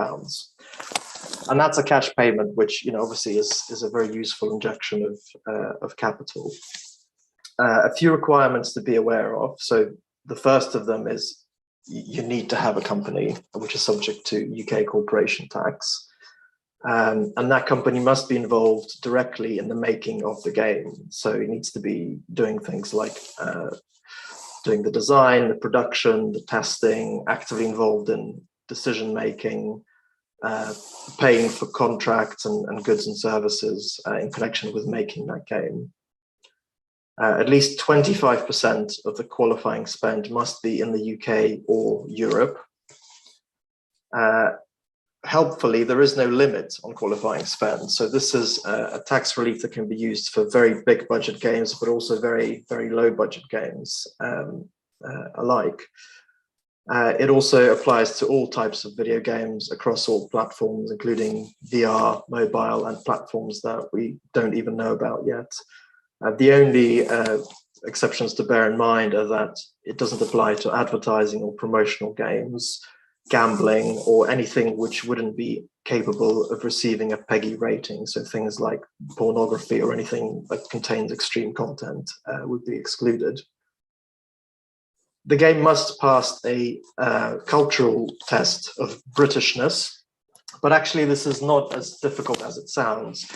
And that's a cash payment, which, you know, obviously is a very useful injection of capital. A few requirements to be aware of. So the first of them is you need to have a company which is subject to UK corporation tax. And that company must be involved directly in the making of the game. So it needs to be doing things like doing the design, the production, the testing, actively involved in decision making, paying for contracts and goods and services in connection with making that game. At least 25% of the qualifying spend must be in the UK or Europe. Helpfully, there is no limit on qualifying spend. So this is a tax relief that can be used for very big budget games, but also very, very low budget games alike. It also applies to all types of video games across all platforms, including VR, mobile, and platforms that we don't even know about yet. The only exceptions to bear in mind are that it doesn't apply to advertising or promotional games, gambling, or anything which wouldn't be capable of receiving a PEGI rating. So things like pornography or anything that contains extreme content would be excluded. The game must pass a cultural test of Britishness, but actually this is not as difficult as it sounds.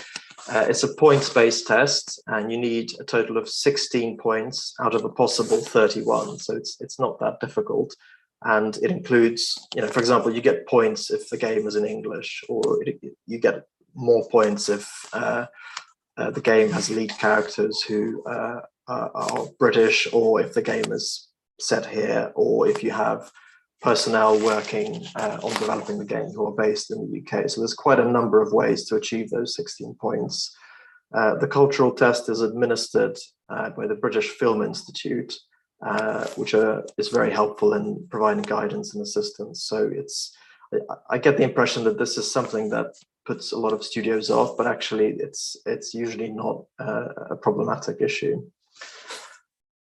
It's a points-based test, and you need a total of 16 points out of a possible 31. So it's not that difficult. And it includes, for example, you get points if the game is in English, or you get more points if the game has lead characters who are British, or if the game is set here, or if you have personnel working on developing the game who are based in the UK. So there's quite a number of ways to achieve those 16 points. The cultural test is administered by the British Film Institute, which is very helpful in providing guidance and assistance. So I get the impression that this is something that puts a lot of studios off, but actually it's usually not a problematic issue.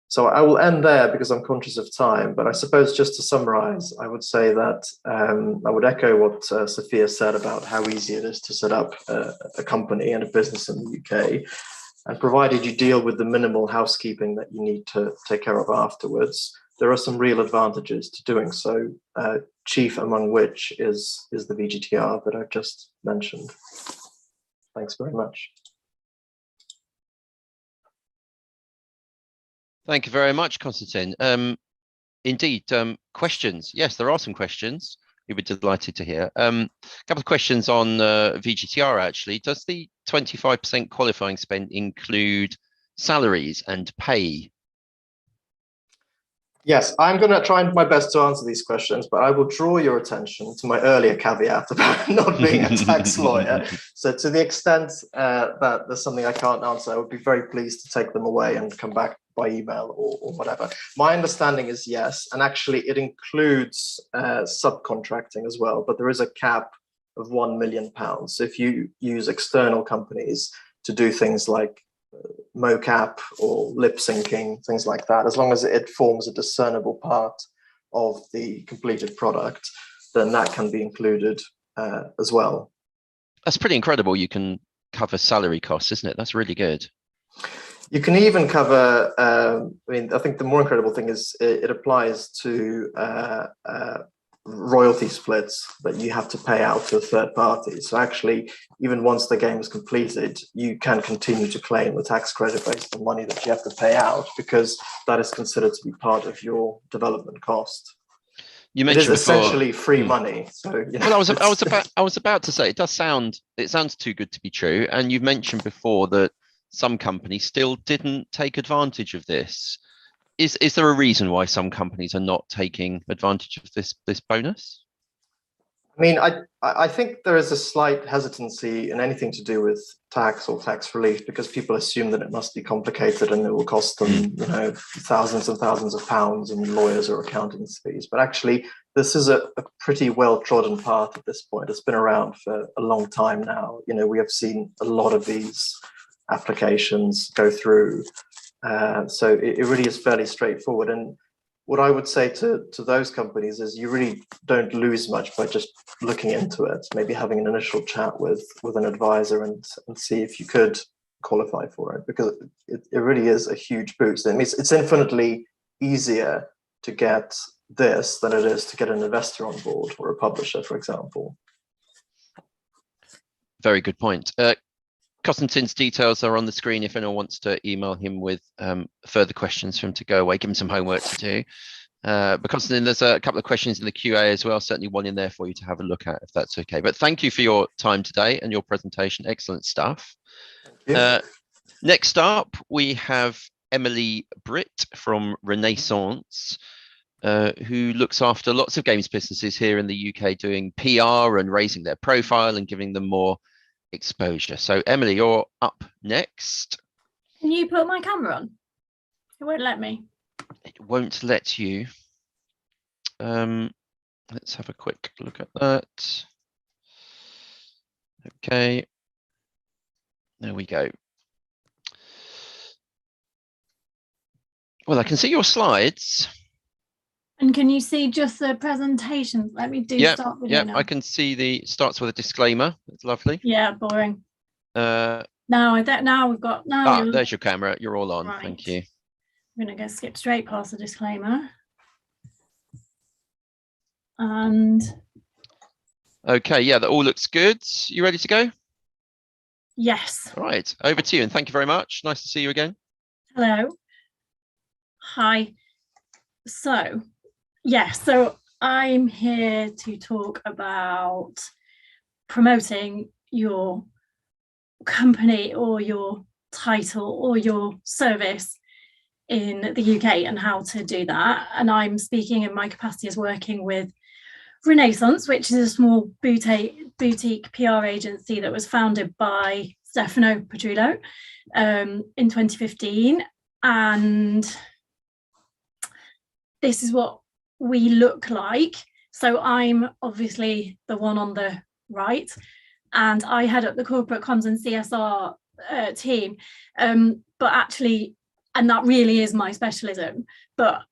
So I will end there because I'm conscious of time, but I suppose just to summarize, I would say that I would echo what Sophia said about how easy it is to set up a company and a business in the UK. And provided you deal with the minimal housekeeping that you need to take care of afterwards, there are some real advantages to doing so, chief among which is the VGTR that I've just mentioned. Thanks very much. Thank you very much, Konstantin. Indeed, questions. Yes, there are some questions. We'd be delighted to hear. A couple of questions on VGTR, actually. Does the 25% qualifying spend include salaries and pay? Yes, I'm going to try my best to answer these questions, but I will draw your attention to my earlier caveat about not being a tax lawyer. So to the extent that there's something I can't answer, I would be very pleased to take them away and come back by email or whatever. My understanding is yes, and actually it includes subcontracting as well, but there is a cap of £1 million. So if you use external companies to do things like mocap or lip syncing, things like that, as long as it forms a discernible part of the completed product, then that can be included as well. That's pretty incredible. You can cover salary costs, isn't it? That's really good. You can even cover, I think the more incredible thing is it applies to royalty splits that you have to pay out to a third party. So actually, even once the game is completed, you can continue to claim the tax credit based on money that you have to pay out, because that is considered to be part of your development cost. You mentioned it is essentially free money. So well, I was about to say it sounds too good to be true. And you've mentioned before that some companies still didn't take advantage of this. Is there a reason why some companies are not taking advantage of this bonus? I mean, I think there is a slight hesitancy in anything to do with tax or tax relief, because people assume that it must be complicated and it will cost them, thousands and thousands of pounds in lawyers or accounting fees. But actually, this is a pretty well-trodden path at this point. It's been around for a long time now. We have seen a lot of these applications go through. So it really is fairly straightforward. And what I would say to those companies is you really don't lose much by just looking into it, maybe having an initial chat with an advisor and see if you could qualify for it, because it really is a huge boost. I mean, it's infinitely easier to get this than it is to get an investor on board or a publisher, for example. Very good point. Konstantin's details are on the screen if anyone wants to email him with further questions for him to go away, give him some homework to do. because then there's a couple of questions in the QA as well, certainly one in there for you to have a look at if that's okay. But thank you for your time today and your presentation. Excellent stuff. Next up, we have Emily Britt from Renaissance, who looks after lots of games businesses here in the UK, doing PR and raising their profile and giving them more exposure. So Emily, you're up next. Can you put my camera on? It won't let me. It won't let you. Let's have a quick look at that. Okay. There we go. Well, I can see your slides. And can you see just the presentations? Let me start with now. I can see the starts with a disclaimer. It's lovely. Yeah, boring. Now we've got there's your camera. You're all on. Right. Thank you. I'm gonna go skip straight past the disclaimer. And okay, yeah, that all looks good. You ready to go? Yes. All right, over to you, and thank you very much. Nice to see you again. Hello. Hi. So so I'm here to talk about promoting your company or your title or your service in the UK and how to do that. And I'm speaking in my capacity as working with Renaissance, which is a small boutique PR agency that was founded by Stefano Petrullo in 2015. And this is what we look like. So I'm obviously the one on the right, and I head up the corporate comms and CSR team. But actually, and that really is my specialism, but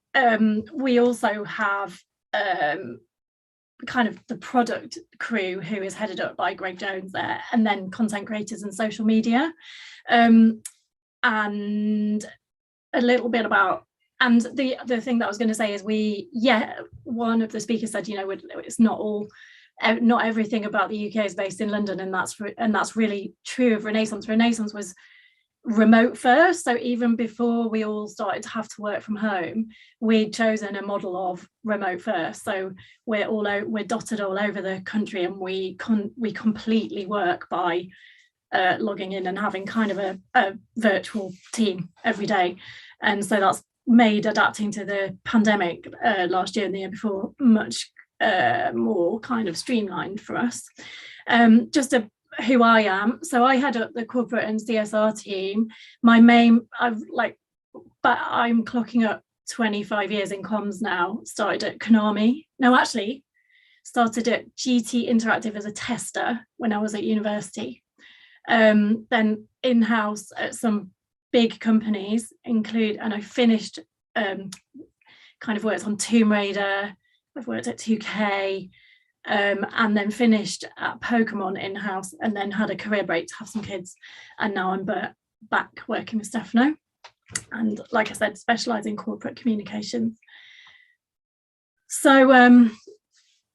we also have kind of the product crew who is headed up by Greg Jones there, and then content creators and social media, and a little bit about, and the thing that I was going to say is one of the speakers said, it's not everything about the UK is based in London, and that's really true of Renaissance. Renaissance was remote first, so even before we all started to have to work from home, we'd chosen a model of remote first. So we're dotted all over the country, and we completely work by logging in and having kind of a virtual team every day. And so that's made adapting to the pandemic last year and the year before much more kind of streamlined for us. Who I am. So I head up the corporate and CSR team. I'm clocking up 25 years in comms now. Started at Konami. No, actually, started at GT Interactive as a tester when I was at university. Then in-house at some big companies, and I finished, kind of worked on Tomb Raider. I've worked at 2K. And then finished at Pokemon in-house, and then had a career break to have some kids, and now I'm back working with Stefano, and like I said, specialise in corporate communications. So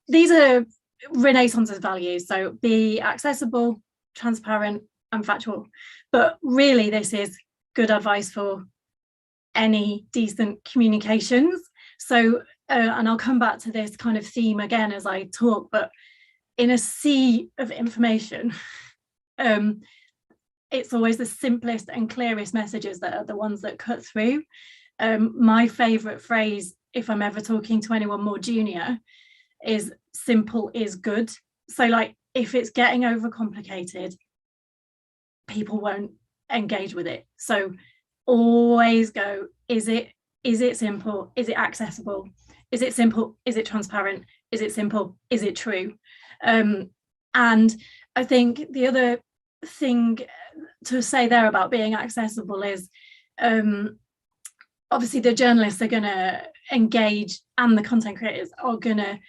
these are Renaissance's values, so be accessible, transparent and factual, but really this is good advice for any decent communications. So and I'll come back to this kind of theme again as I talk, but in a sea of information, it's always the simplest and clearest messages that are the ones that cut through. My favourite phrase, if I'm ever talking to anyone more junior, is simple is good. So like, if it's getting overcomplicated, people won't engage with it. So always go, is it simple? Is it accessible? Is it simple? Is it transparent? Is it simple? Is it true? And I think the other thing to say there about being accessible is obviously the journalists are going to engage, and the content creators are going to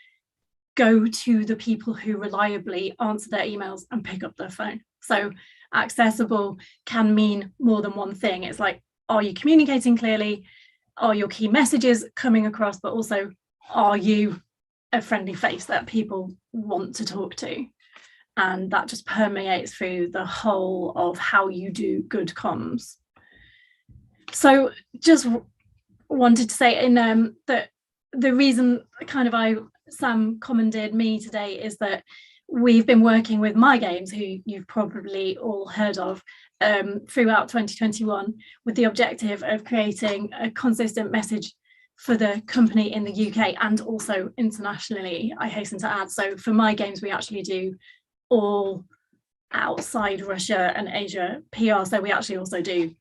go to the people who reliably answer their emails and pick up their phone. So accessible can mean more than one thing. It's like, are you communicating clearly? Are your key messages coming across, but also are you a friendly face that people want to talk to? And that just permeates through the whole of how you do good comms. So just wanted to say that the reason kind of Sam commended me today is that we've been working with My Games, who you've probably all heard of, throughout 2021 with the objective of creating a consistent message for the company in the UK and also internationally, I hasten to add. So for My Games, we actually do all outside Russia and Asia PR. So we actually also do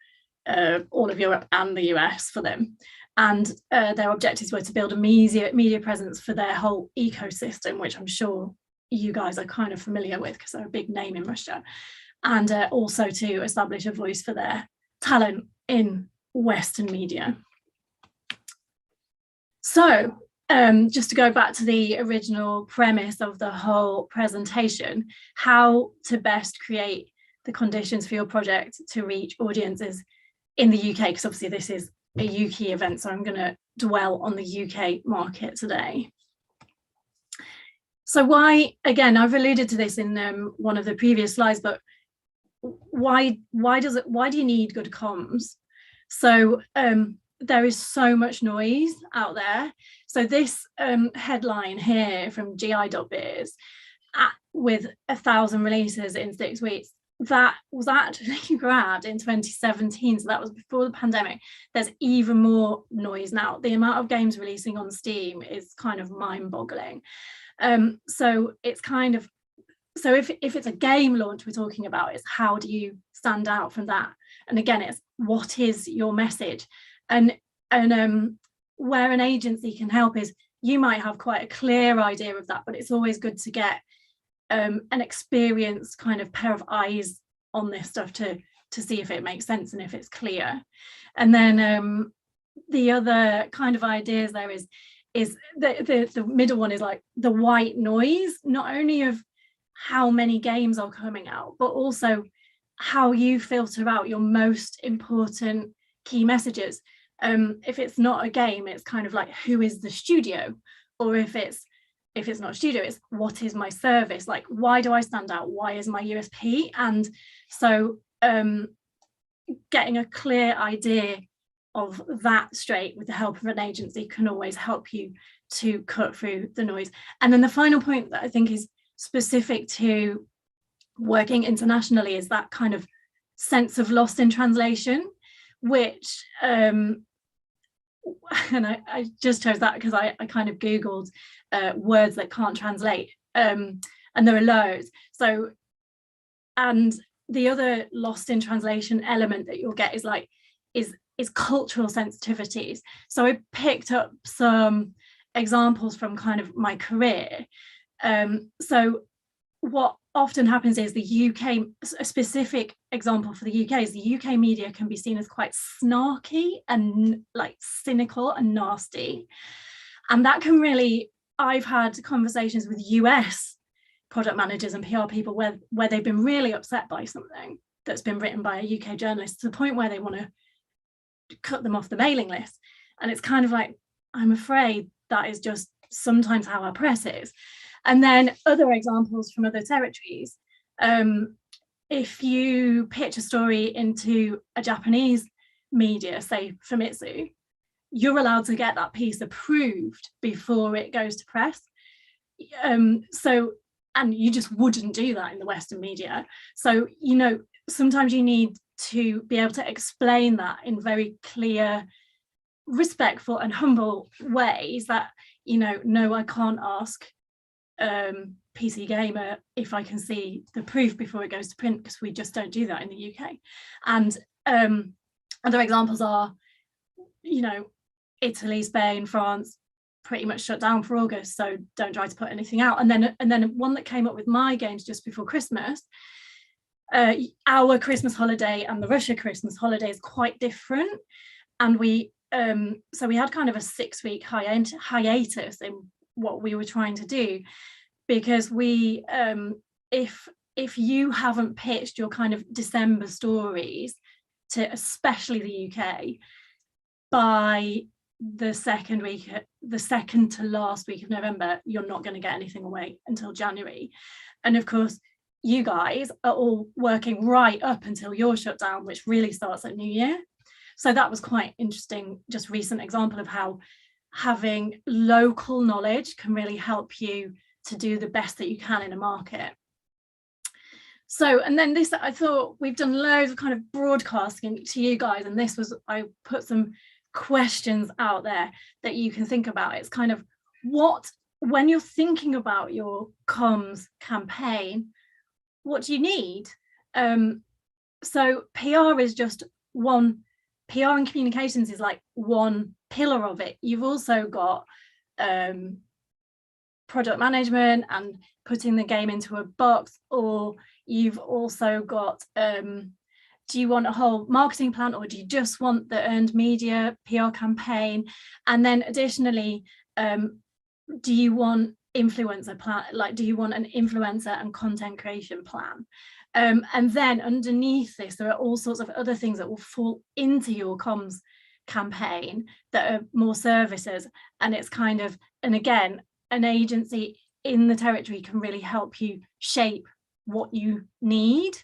all of Europe and the US for them. And their objectives were to build a media presence for their whole ecosystem, which I'm sure you guys are kind of familiar with because they're a big name in Russia. And also to establish a voice for their talent in Western media. So just to go back to the original premise of the whole presentation, how to best create the conditions for your project to reach audiences in the UK, because obviously this is a UK event, so I'm going to dwell on the UK market today. So why, again, I've alluded to this in one of the previous slides, but why do you need good comms? So there is so much noise out there. So this headline here from GI.biz with 1,000 releases in 6 weeks, that was actually grabbed in 2017. So that was before the pandemic. There's even more noise now. The amount of games releasing on Steam is kind of mind-boggling. So it's kind of, so if it's a game launch we're talking about, it's how do you stand out from that? And again, it's what is your message? And where an agency can help is you might have quite a clear idea of that, but it's always good to get an experienced kind of pair of eyes on this stuff to see if it makes sense and if it's clear. And then the other kind of ideas there is the middle one is like the white noise, not only of how many games are coming out, but also how you filter out your most important key messages. If it's not a game, it's kind of like, who is the studio? Or if it's not a studio, it's what is my service? Like, why do I stand out? Why is my USP? And so getting a clear idea of that straight with the help of an agency can always help you to cut through the noise. And then the final point that I think is specific to working internationally is that kind of sense of lost in translation, which and I just chose that because I kind of Googled words that can't translate, and there are loads. So, and the other lost in translation element that you'll get is like is cultural sensitivities. So I picked up some examples from kind of my career. So what often happens is the UK, a specific example for the UK is the UK media can be seen as quite snarky and like cynical and nasty. And that can really, I've had conversations with US product managers and PR people where they've been really upset by something that's been written by a UK journalist to the point where they want to cut them off the mailing list. And it's kind of like, I'm afraid that is just sometimes how our press is. And then other examples from other territories. If you pitch a story into a Japanese media, say Famitsu, you're allowed to get that piece approved before it goes to press. And you just wouldn't do that in the Western media. So, you know, sometimes you need to be able to explain that in very clear, respectful and humble ways that, you know, no, I can't ask PC Gamer if I can see the proof before it goes to print, because we just don't do that in the UK. And other examples are, you know, Italy, Spain, France pretty much shut down for August, so don't try to put anything out. And then one that came up with My Games just before Christmas, our Christmas holiday and the Russia Christmas holiday is quite different, and so we had kind of a 6-week hiatus in what we were trying to do, because we if you haven't pitched your kind of December stories to especially the UK by the second to last week of November, you're not going to get anything away until January. And of course you guys are all working right up until your shutdown, which really starts at New Year. So that was quite interesting, just recent example of how having local knowledge can really help you to do the best that you can in a market. So, and then this, I thought we've done loads of kind of broadcasting to you guys, and this was, I put some questions out there that you can think about. It's kind of what, when you're thinking about your comms campaign, what do you need? So PR is just one, PR and communications is like one pillar of it. You've also got product management and putting the game into a box, or you've also got, do you want a whole marketing plan, or do you just want the earned media PR campaign? And then additionally, do you want influencer plan, like do you want an influencer and content creation plan? And then underneath this, there are all sorts of other things that will fall into your comms campaign that are more services. And it's kind of, and again, an agency in the territory can really help you shape what you need.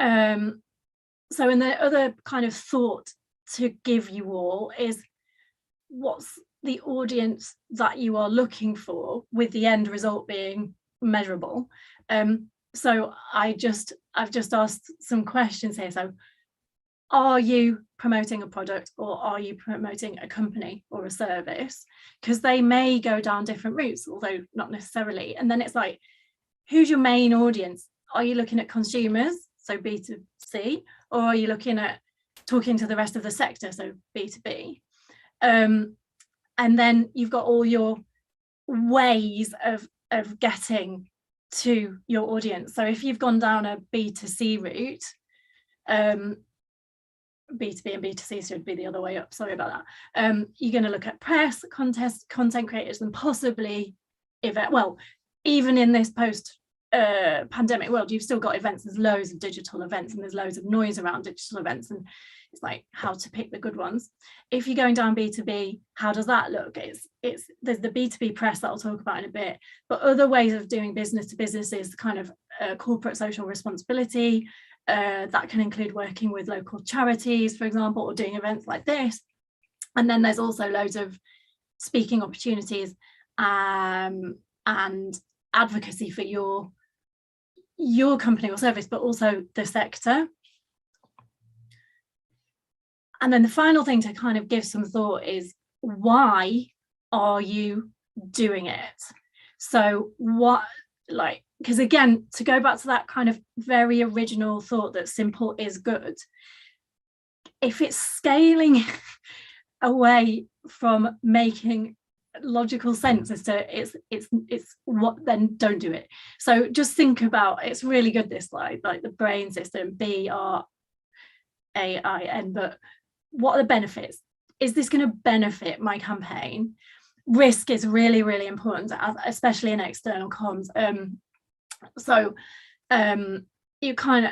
So, and the other kind of thought to give you all is what's the audience that you are looking for, with the end result being measurable. So I've just asked some questions here. So are you promoting a product, or are you promoting a company or a service? Because they may go down different routes, although not necessarily. And then it's like, who's your main audience? Are you looking at consumers, so B2C, or are you looking at talking to the rest of the sector, so B2B? And then you've got all your ways of getting to your audience. So if you've gone down a B2C route, B2B and B2C should be the other way up, sorry about that. You're going to look at press, content creators, and possibly event. Well, even in this post pandemic world, you've still got events. There's loads of digital events, and there's loads of noise around digital events, and it's like how to pick the good ones. If you're going down B2B, how does that look? There's the B2B press that I'll talk about in a bit, but other ways of doing business to business is kind of corporate social responsibility. That can include working with local charities, for example, or doing events like this. And then there's also loads of speaking opportunities and advocacy for your company or service, but also the sector. And then the final thing to kind of give some thought is, why are you doing it? So what, like, because again, to go back to that kind of very original thought that simple is good, if it's scaling away from making logical sense as to it's what, then don't do it. So just think about, it's really good, this slide, like the brain system, BRAIN, but what are the benefits? Is this going to benefit my campaign? Risk is really, really important, especially in external comms. So you kind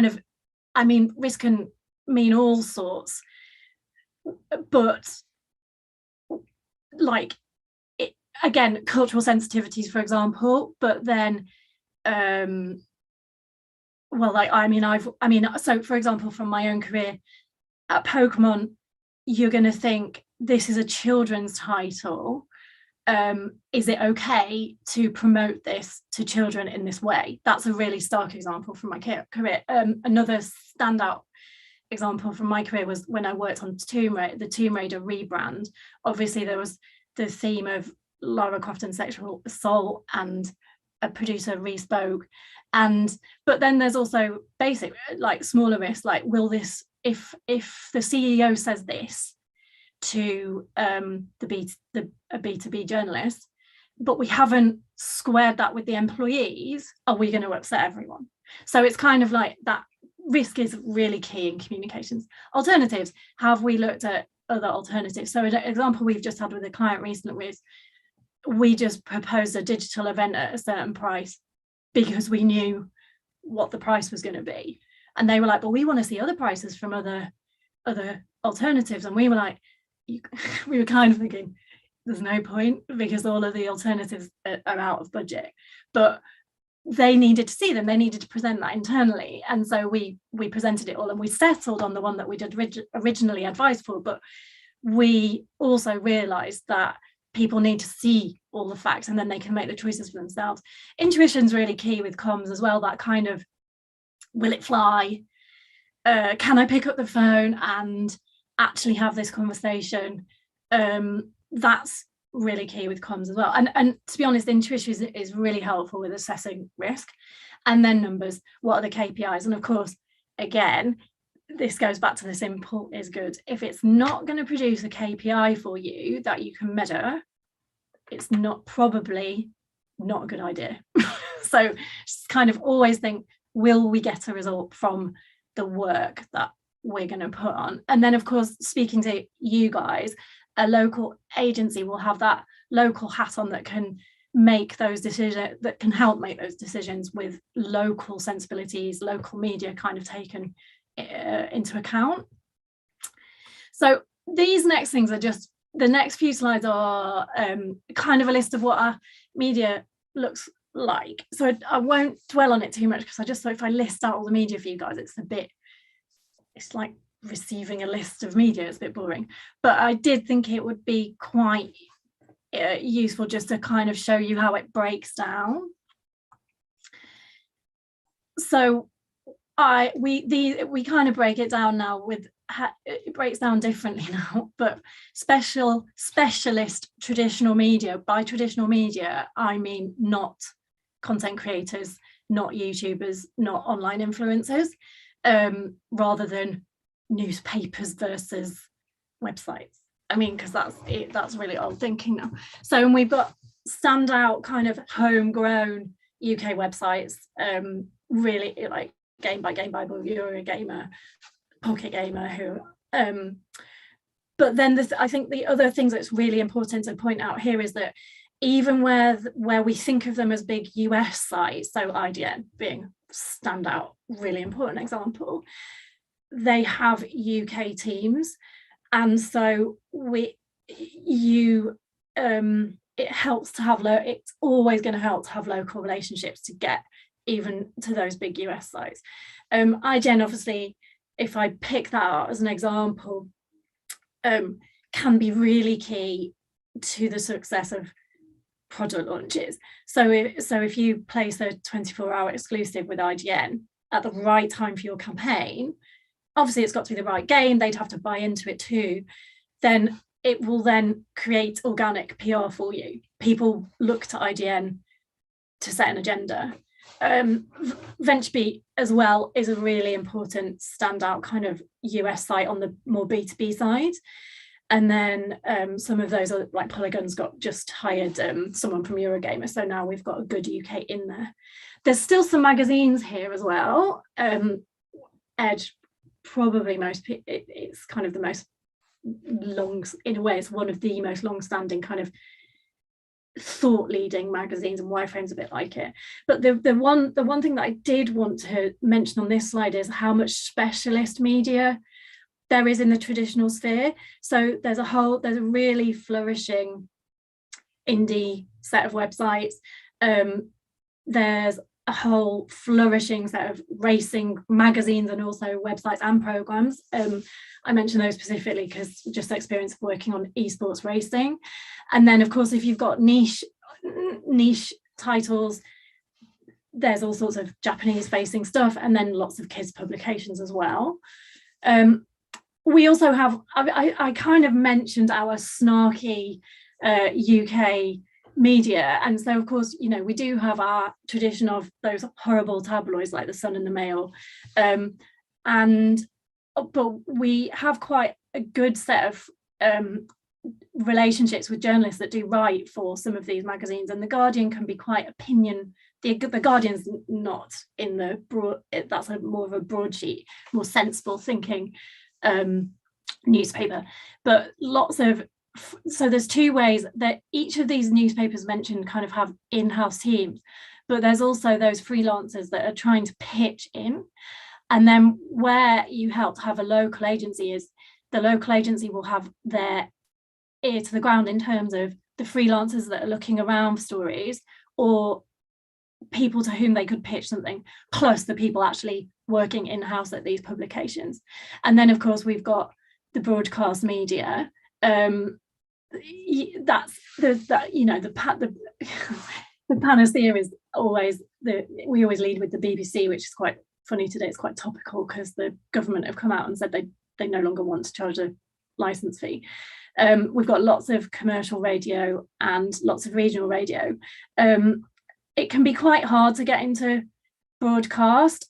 of, I mean, risk can mean all sorts, but like, again, cultural sensitivities, for example, but then, well, like, so for example, from my own career at Pokemon, you're going to think this is a children's title. Is it okay to promote this to children in this way? That's a really stark example from my career. Another standout example from my career was when I worked on the Tomb Raider rebrand. Obviously, there was the theme of Lara Croft and sexual assault, and a producer re-spoke. But then there's also basic, like smaller risks, like will this, if the CEO says this to a B2B journalist, but we haven't squared that with the employees, are we going to upset everyone? So it's kind of like that risk is really key in communications. Alternatives, have we looked at other alternatives? So an example we've just had with a client recently was, we just proposed a digital event at a certain price because we knew what the price was going to be. And they were like, but we want to see other prices from other alternatives. And we were like, we were kind of thinking, there's no point, because all of the alternatives are out of budget. But they needed to see them, they needed to present that internally. And so we presented it all, and we settled on the one that we did originally advise for. But we also realised that people need to see all the facts and then they can make the choices for themselves. Intuition's really key with comms as well, that kind of, will it fly? Can I pick up the phone and actually have this conversation? That's really key with comms as well. And to be honest, intuition is really helpful with assessing risk. And then numbers, what are the KPIs? And of course, again, this goes back to the simple is good. If it's not going to produce a KPI for you that you can measure, it's probably not a good idea. So just kind of always think, will we get a result from the work that we're going to put on? And then, of course, speaking to you guys, a local agency will have that local hat on that can make those decisions, that can help make those decisions with local sensibilities, local media kind of taken into account. So these next things are just, the next few slides are kind of a list of what our media looks like. So I won't dwell on it too much, because I just thought if I list out all the media for you guys, it's like receiving a list of media, it's a bit boring. But I did think it would be quite useful just to kind of show you how it breaks down. So we kind of break it down now with, it breaks down differently now, but specialist traditional media. By traditional media, I mean not content creators, not YouTubers, not online influencers, rather than newspapers versus websites. I mean, because that's really old thinking now. So, and we've got standout kind of homegrown UK websites, really like Game by Bible, Eurogamer, Pocket Gamer, who but then I think the other things that's really important to point out here is that even where we think of them as big US sites, so IDN being standout, really important example, they have UK teams, and so it helps to have it's always going to help to have local relationships to get even to those big US sites. IGN, obviously, if I pick that out as an example, can be really key to the success of product launches. So if you place a 24-hour exclusive with IGN at the right time for your campaign, obviously it's got to be the right game, they'd have to buy into it too, then it will then create organic PR for you. People look to IGN to set an agenda. VentureBeat as well is a really important standout kind of US site on the more B2B side. And then some of those are like Polygon's just hired someone from Eurogamer, so now we've got a good UK in there. There's still some magazines here as well. Edge, probably it's kind of the most in a way, it's one of the most long-standing kind of thought-leading magazines, and Wireframe's a bit like it. But the one thing that I did want to mention on this slide is how much specialist media there is in the traditional sphere. So there's a really flourishing indie set of websites. There's a whole flourishing set of racing magazines and also websites and programs. I mention those specifically because just the experience of working on esports racing. And then, of course, if you've got niche titles, there's all sorts of Japanese facing stuff, and then lots of kids publications as well. We also have, I kind of mentioned our snarky UK media, and so of course, you know, we do have our tradition of those horrible tabloids like the Sun and the Mail, but we have quite a good set of relationships with journalists that do write for some of these magazines, and the Guardian can be quite the Guardian's not in the broad, that's more of a broadsheet, more sensible thinking newspaper. But so there's two ways that each of these newspapers mentioned kind of have in-house teams, but there's also those freelancers that are trying to pitch in. And then where you help to have a local agency is the local agency will have their ear to the ground in terms of the freelancers that are looking around for stories, or people to whom they could pitch something, plus the people actually working in-house at these publications. And then, of course, we've got the broadcast media, that's the panacea is always we always lead with the BBC, which is quite funny today. It's quite topical because the government have come out and said they no longer want to charge a license fee. We've got lots of commercial radio and lots of regional radio. It can be quite hard to get into broadcast.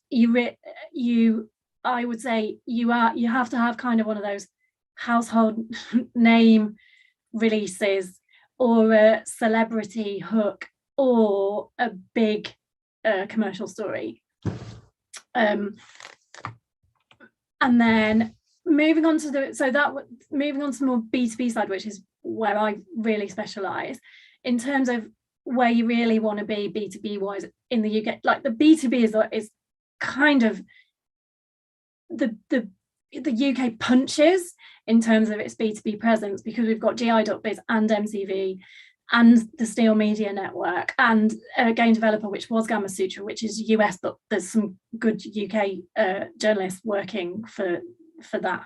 I would say you have to have kind of one of those household name releases or a celebrity hook or a big commercial story. And then moving on to the more B2B side, which is where I really specialize in terms of where you really want to be B2B wise in the UK. Like the B2B is kind of the UK punches in terms of its B2B presence, because we've got GI.biz and MCV and the Steel Media Network and a game developer, which was Gamasutra, which is US, but there's some good UK journalists working for that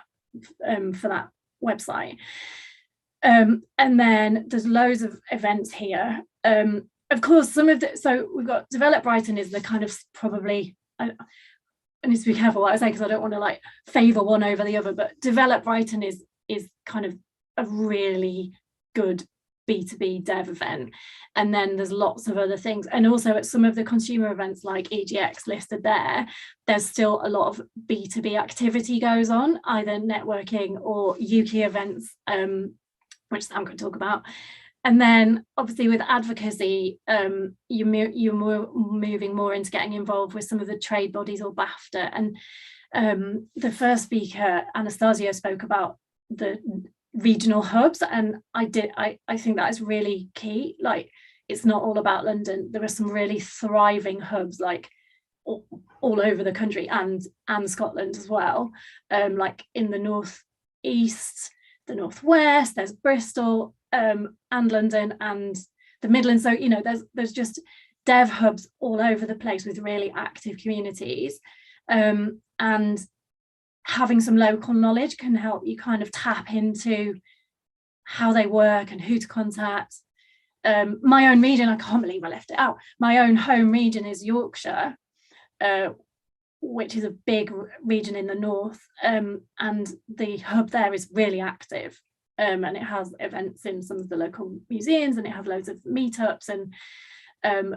website. And then there's loads of events here. Of course, so we've got Develop Brighton is the kind of probably, I need to be careful what I say because I don't want to like favour one over the other, but Develop Brighton is kind of a really good B2B dev event. And then there's lots of other things. And also at some of the consumer events like EGX listed there's still a lot of B2B activity goes on, either networking or UK events, which Sam could talk about. And then obviously with advocacy, you're moving more into getting involved with some of the trade bodies or BAFTA. And the first speaker, Anastasio, spoke about the regional hubs, and I think that is really key. Like, it's not all about London. There are some really thriving hubs like all over the country and Scotland as well. Like in the northeast, the northwest, there's Bristol, and London and the Midlands. So there's just dev hubs all over the place with really active communities, and having some local knowledge can help you kind of tap into how they work and who to contact. My own region, I can't believe I left it out. My own home region is Yorkshire, which is a big region in the north, and the hub there is really active. And it has events in some of the local museums, and it has loads of meetups and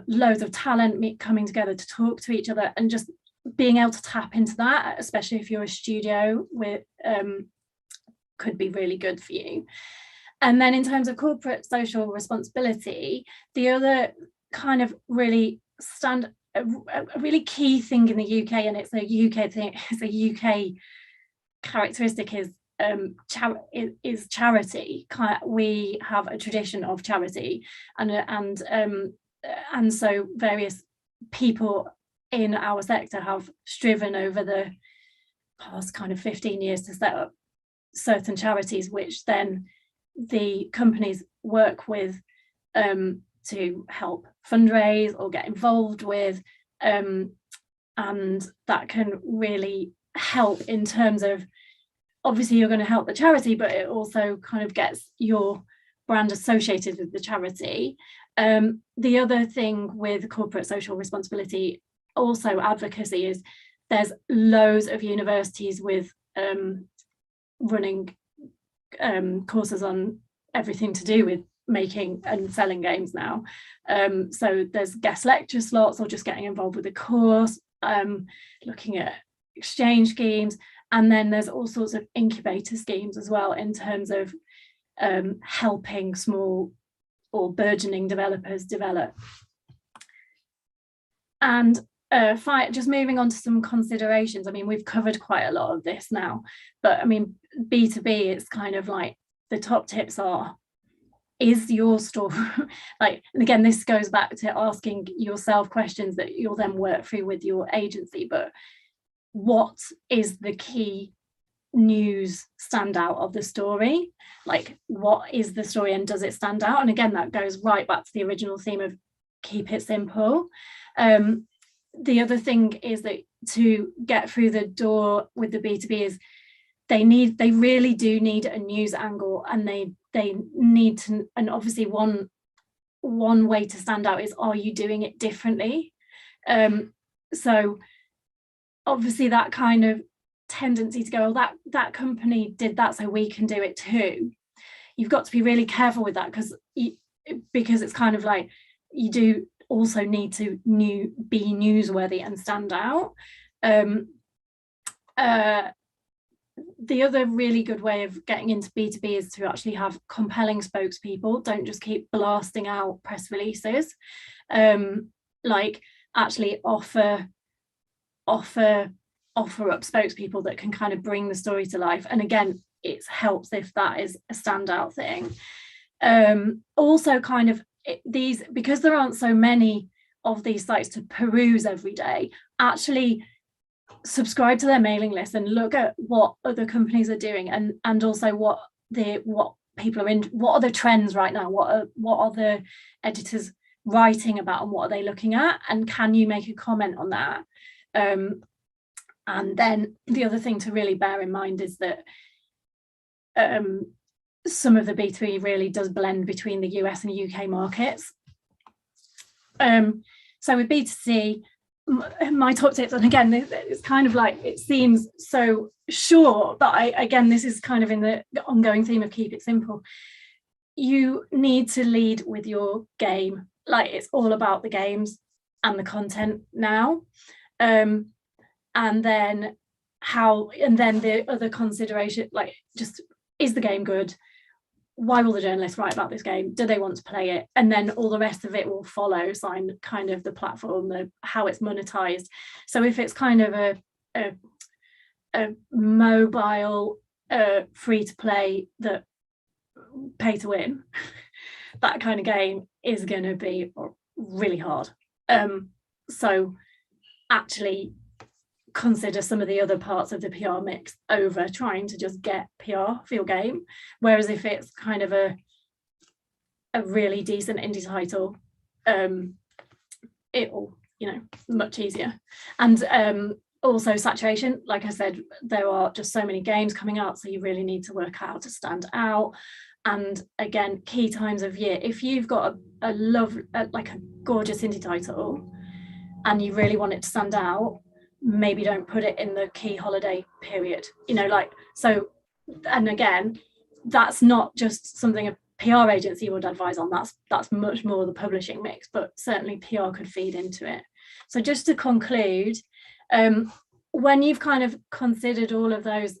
loads of talent coming together to talk to each other, and just being able to tap into that, especially if you're a studio, could be really good for you. And then in terms of corporate social responsibility, the other kind of really a really key thing in the UK, and it's a UK thing, it's a UK characteristic, is charity. We have a tradition of charity, and so various people in our sector have striven over the past kind of 15 years to set up certain charities, which then the companies work with to help fundraise or get involved with, and that can really help in terms of, obviously you're going to help the charity, but it also kind of gets your brand associated with the charity. The other thing with corporate social responsibility, also advocacy, is there's loads of universities with running courses on everything to do with making and selling games now. So there's guest lecture slots or just getting involved with the course, looking at exchange schemes. And then there's all sorts of incubator schemes as well in terms of helping small or burgeoning developers develop. And just moving on to some considerations. I mean, we've covered quite a lot of this now, but I mean, B2B, it's kind of like the top tips are, is your store, like, and again, this goes back to asking yourself questions that you'll then work through with your agency, but what is the key news standout of the story? Like, what is the story and does it stand out? And again, that goes right back to the original theme of keep it simple. The other thing is that to get through the door with the B2B is they really do need a news angle, and they need to, and obviously one way to stand out is, are you doing it differently? So obviously that kind of tendency to go, oh, that company did that, so we can do it too. You've got to be really careful with that, because it's kind of like, you do also need to be newsworthy and stand out. The other really good way of getting into B2B is to actually have compelling spokespeople. Don't just keep blasting out press releases. Like, actually offer up spokespeople that can kind of bring the story to life. And again, it helps if that is a standout thing. Also kind of these, because there aren't so many of these sites to peruse every day, actually subscribe to their mailing list and look at what other companies are doing, and also what people are in, what are the trends right now, what are the editors writing about, and what are they looking at, and can you make a comment on that? And then the other thing to really bear in mind is that some of the B2B really does blend between the US and UK markets. So with B2C, my top tips, and again, it's kind of like, it seems so short, but again, this is kind of in the ongoing theme of keep it simple. You need to lead with your game. Like, it's all about the games and the content now. And then the other consideration, like, just, is the game good? Why will the journalists write about this game? Do they want to play it? And then all the rest of it will follow, sign kind of the platform, how it's monetized. So if it's kind of a mobile free to play that pay to win, that kind of game is going to be really hard. So actually consider some of the other parts of the PR mix over trying to just get PR for your game. Whereas if it's kind of a really decent indie title, it'll, much easier. And also saturation, like I said, there are just so many games coming out, so you really need to work out how to stand out. And again, key times of year, if you've got like a gorgeous indie title and you really want it to stand out, maybe don't put it in the key holiday period, so. And again, that's not just something a PR agency would advise on, that's much more the publishing mix, but certainly PR could feed into it. So just to conclude, when you've kind of considered all of those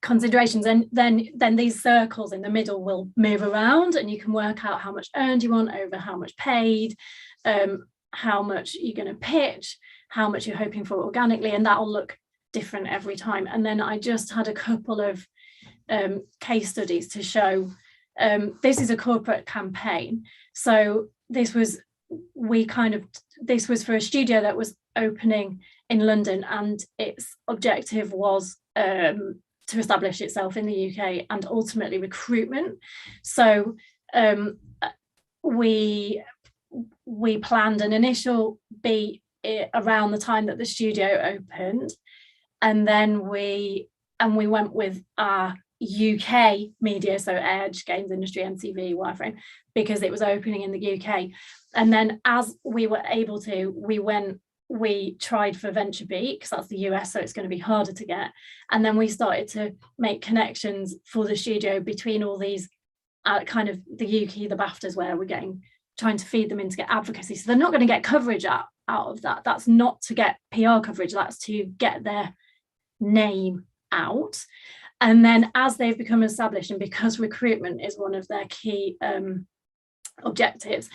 considerations, and then these circles in the middle will move around, and you can work out how much earned you want over how much paid, how much you're going to pitch, how much you're hoping for organically, and that'll look different every time. And then I just had a couple of case studies to show. This is a corporate campaign. So this was for a studio that was opening in London, and its objective was to establish itself in the UK and ultimately recruitment. So we planned an initial beat around the time that the studio opened, and then we went with our UK media, so Edge, Games Industry, MTV, Wireframe, because it was opening in the UK. And then as we were able to, we tried for VentureBeat, because that's the US, so it's going to be harder to get. And then we started to make connections for the studio between all these kind of the UK, the BAFTAs, where we're trying to feed them in to get advocacy. So they're not going to get coverage out of that. That's not to get PR coverage, that's to get their name out. And then as they've become established, and because recruitment is one of their key objectives,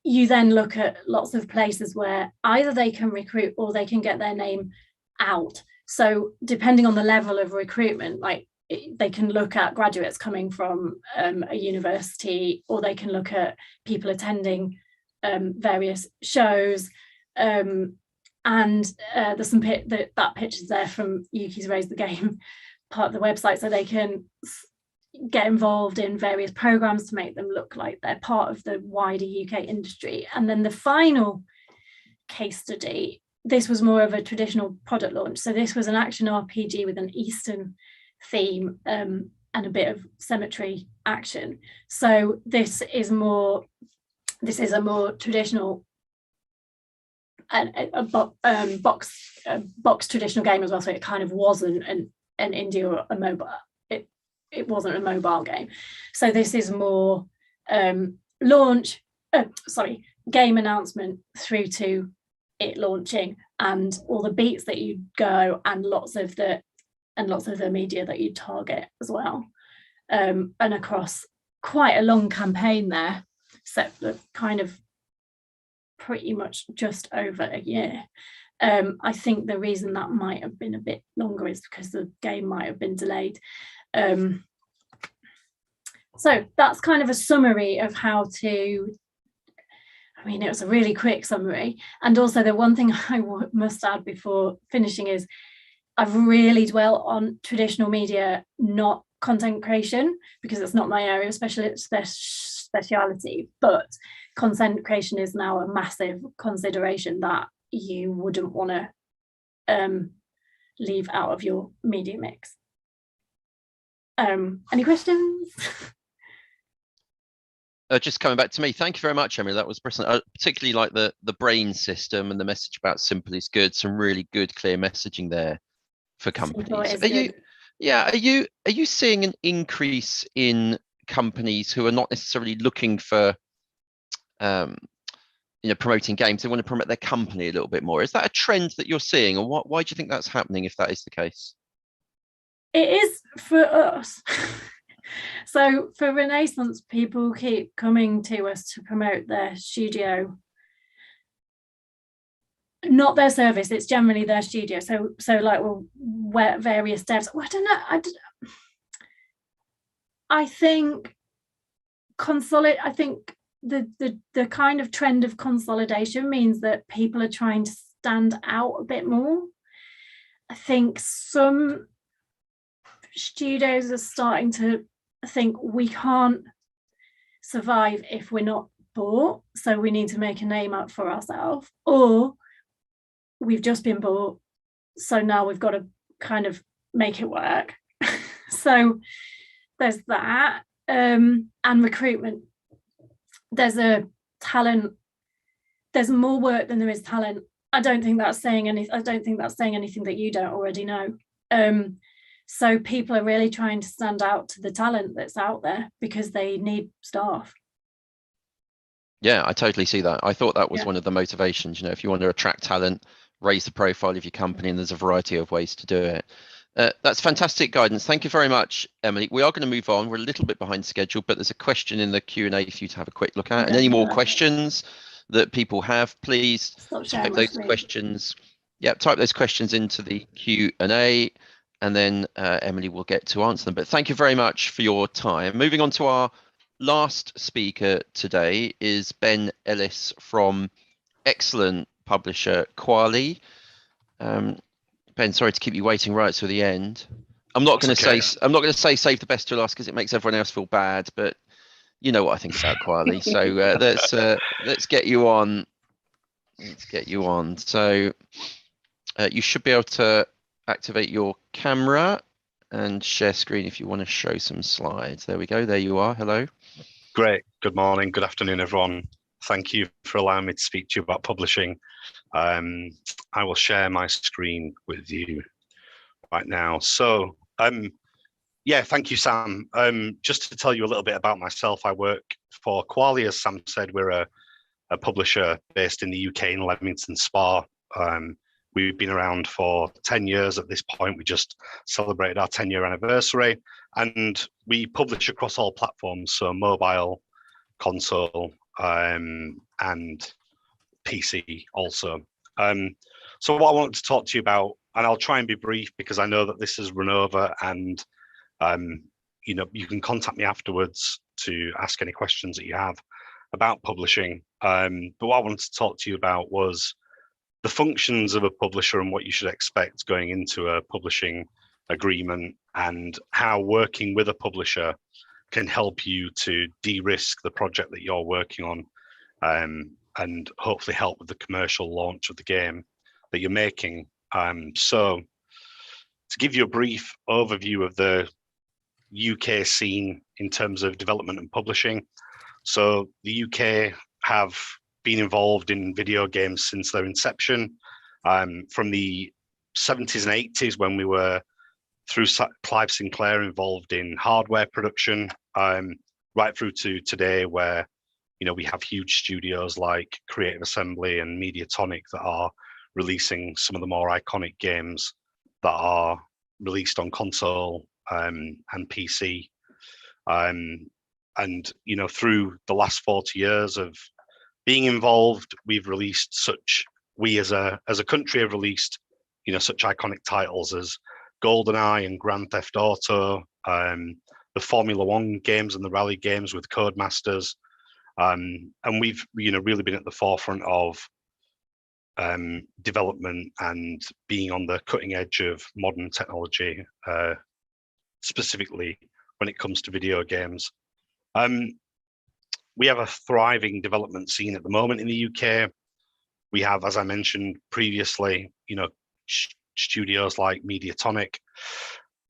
you then look at lots of places where either they can recruit or they can get their name out. So depending on the level of recruitment, like they can look at graduates coming from a university, or they can look at people attending various shows. And there's some that pictures there from Yuki's Raise the Game part of the website, so they can get involved in various programs to make them look like they're part of the wider UK industry. And then the final case study this was more of a traditional product launch. So this was an action RPG with an Eastern theme and a bit of cemetery action. So this is a more traditional box traditional game as well. So it kind of wasn't an indie or a mobile. It wasn't a mobile game. So this is more game announcement through to it launching, and all the beats that you go, and lots of the media that you target as well, and across quite a long campaign there, so kind of pretty much just over a year. I think the reason that might have been a bit longer is because the game might have been delayed. So that's kind of a summary of how to. I mean, it was a really quick summary. And also the one thing I must add before finishing is I've really dwelt on traditional media, not content creation, because it's not my area of speciality, but content creation is now a massive consideration that you wouldn't want to leave out of your media mix. Any questions? Just coming back to me, thank you very much, Emily. That was brilliant. Particularly like the brain system and the message about simple is good. Some really good, clear messaging there for companies. Are you seeing an increase in companies who are not necessarily looking for promoting games? They want to promote their company a little bit more. Is that a trend that you're seeing, or why do you think that's happening if that is the case? It is for us. So for Renaissance, people keep coming to us to promote their studio, not their service. It's generally their studio. So like, well, where various devs. Well, I don't know. I think I think the kind of trend of consolidation means that people are trying to stand out a bit more. I think some studios are starting to think we can't survive if we're not bought, so we need to make a name up for ourselves, or we've just been bought, so now we've got to kind of make it work. So there's that, and recruitment. There's more work than there is talent. I don't think that's saying anything that you don't already know. So people are really trying to stand out to the talent that's out there because they need staff. Yeah, I totally see that. I thought that was one of the motivations. If you want to attract talent, raise the profile of your company, and there's a variety of ways to do it. That's fantastic guidance. Thank you very much, Emily. We are going to move on. We're a little bit behind schedule, but there's a question in the Q&A for you to have a quick look at. And any more questions that people have, please type those questions. Yeah, type those questions into the Q&A, and then Emily will get to answer them. But thank you very much for your time. Moving on to our last speaker today is Ben Ellis from excellent publisher Kwali. Ben, sorry to keep you waiting right to the end. I'm not going to say save the best till last because it makes everyone else feel bad, but you know what I think about Kwali. So let's get you on. Let's get you on. So you should be able to activate your camera and share screen if you want to show some slides. There we go. There you are. Hello. Great. Good morning. Good afternoon, everyone. Thank you for allowing me to speak to you about publishing. I will share my screen with you right now. So, yeah, thank you, Sam. Just to tell you a little bit about myself, I work for Kwali. As Sam said, we're a publisher based in the UK in Leamington Spa. We've been around for 10 years at this point. We just celebrated our 10-year anniversary, and we publish across all platforms, so mobile, console, and PC also. So what I wanted to talk to you about, and I'll try and be brief because I know that this has run over, and you can contact me afterwards to ask any questions that you have about publishing. But what I wanted to talk to you about was the functions of a publisher and what you should expect going into a publishing agreement, and how working with a publisher can help you to de-risk the project that you're working on, and hopefully help with the commercial launch of the game that you're making. So to give you a brief overview of the UK scene in terms of development and publishing. So the UK have been involved in video games since their inception, from the 70s and 80s when we were, through Clive Sinclair, involved in hardware production, right through to today where, you know, we have huge studios like Creative Assembly and Mediatonic that are releasing some of the more iconic games that are released on console and PC. And, you know, through the last 40 years of being involved, we've released we as a country have released, you know, such iconic titles as GoldenEye and Grand Theft Auto, the Formula One games and the rally games with Codemasters. And we've, you know, really been at the forefront of development and being on the cutting edge of modern technology, specifically when it comes to video games. We have a thriving development scene at the moment in the UK. We have, as I mentioned previously, you know, studios like Mediatonic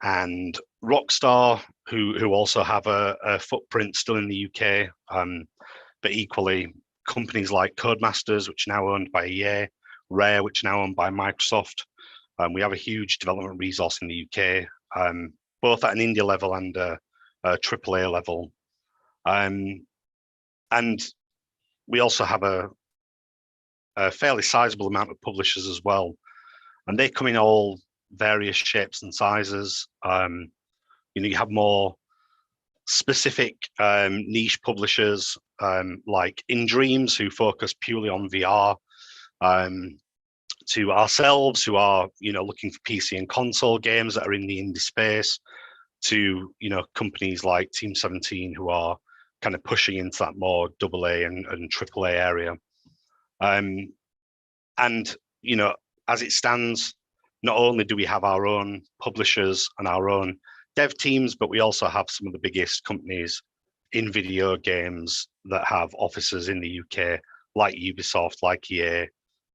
and Rockstar, who also have a footprint still in the UK, but equally companies like Codemasters, which are now owned by EA, Rare, which are now owned by Microsoft. We have a huge development resource in the UK, both at an indie level and a AAA level. And we also have a fairly sizable amount of publishers as well. And they come in all various shapes and sizes. You know, you have more specific niche publishers like InDreams, who focus purely on VR, to ourselves, who are, you know, looking for PC and console games that are in the indie space, to, you know, companies like Team 17, who are kind of pushing into that more AA and AAA area. And, you know, as it stands, not only do we have our own publishers and our own dev teams, but we also have some of the biggest companies in video games that have offices in the UK, like Ubisoft, like EA,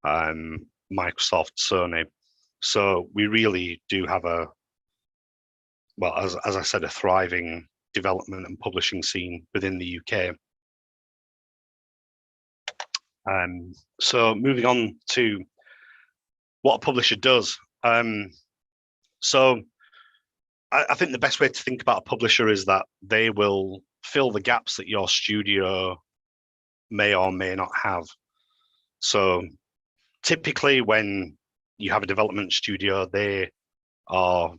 Microsoft, Sony. So we really do have as I said, a thriving development and publishing scene within the UK. So moving on to what a publisher does. So I think the best way to think about a publisher is that they will fill the gaps that your studio may or may not have. So typically when you have a development studio, they are,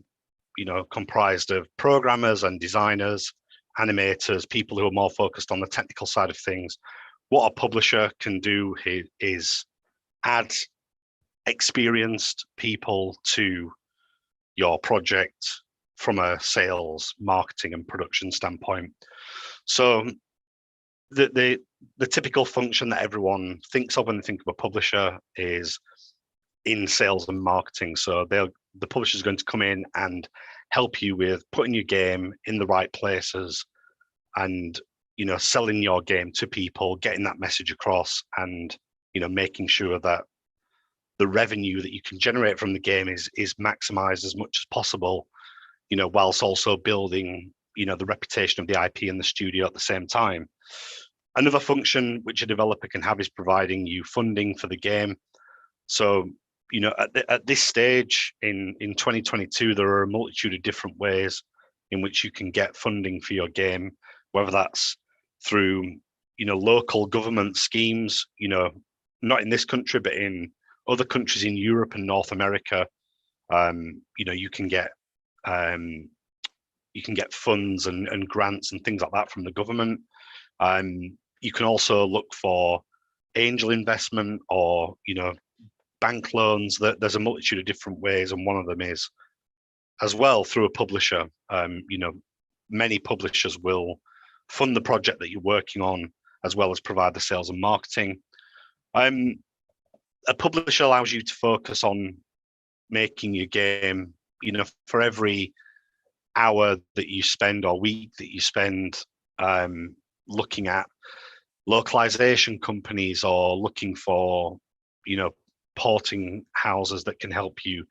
you know, comprised of programmers and designers, animators, people who are more focused on the technical side of things. What a publisher can do is add experienced people to your project from a sales, marketing, and production standpoint. So the typical function that everyone thinks of when they think of a publisher is in sales and marketing. So the publisher is going to come in and help you with putting your game in the right places and, you know, selling your game to people, getting that message across, and, you know, making sure that the revenue that you can generate from the game is maximized as much as possible, you know, whilst also building, you know, the reputation of the IP in the studio at the same time. Another function which a developer can have is providing you funding for the game. So, you know, at this stage in 2022, there are a multitude of different ways in which you can get funding for your game, whether that's through, you know, local government schemes, you know, not in this country, but in other countries in Europe and North America. You know, you can get funds and grants and things like that from the government. You can also look for angel investment or, you know, bank loans. There's a multitude of different ways, and one of them is as well through a publisher. You know, many publishers will fund the project that you're working on, as well as provide the sales and marketing. A publisher allows you to focus on making your game, you know, for every hour that you spend or week that you spend looking at localization companies or looking for, you know, porting houses that can help you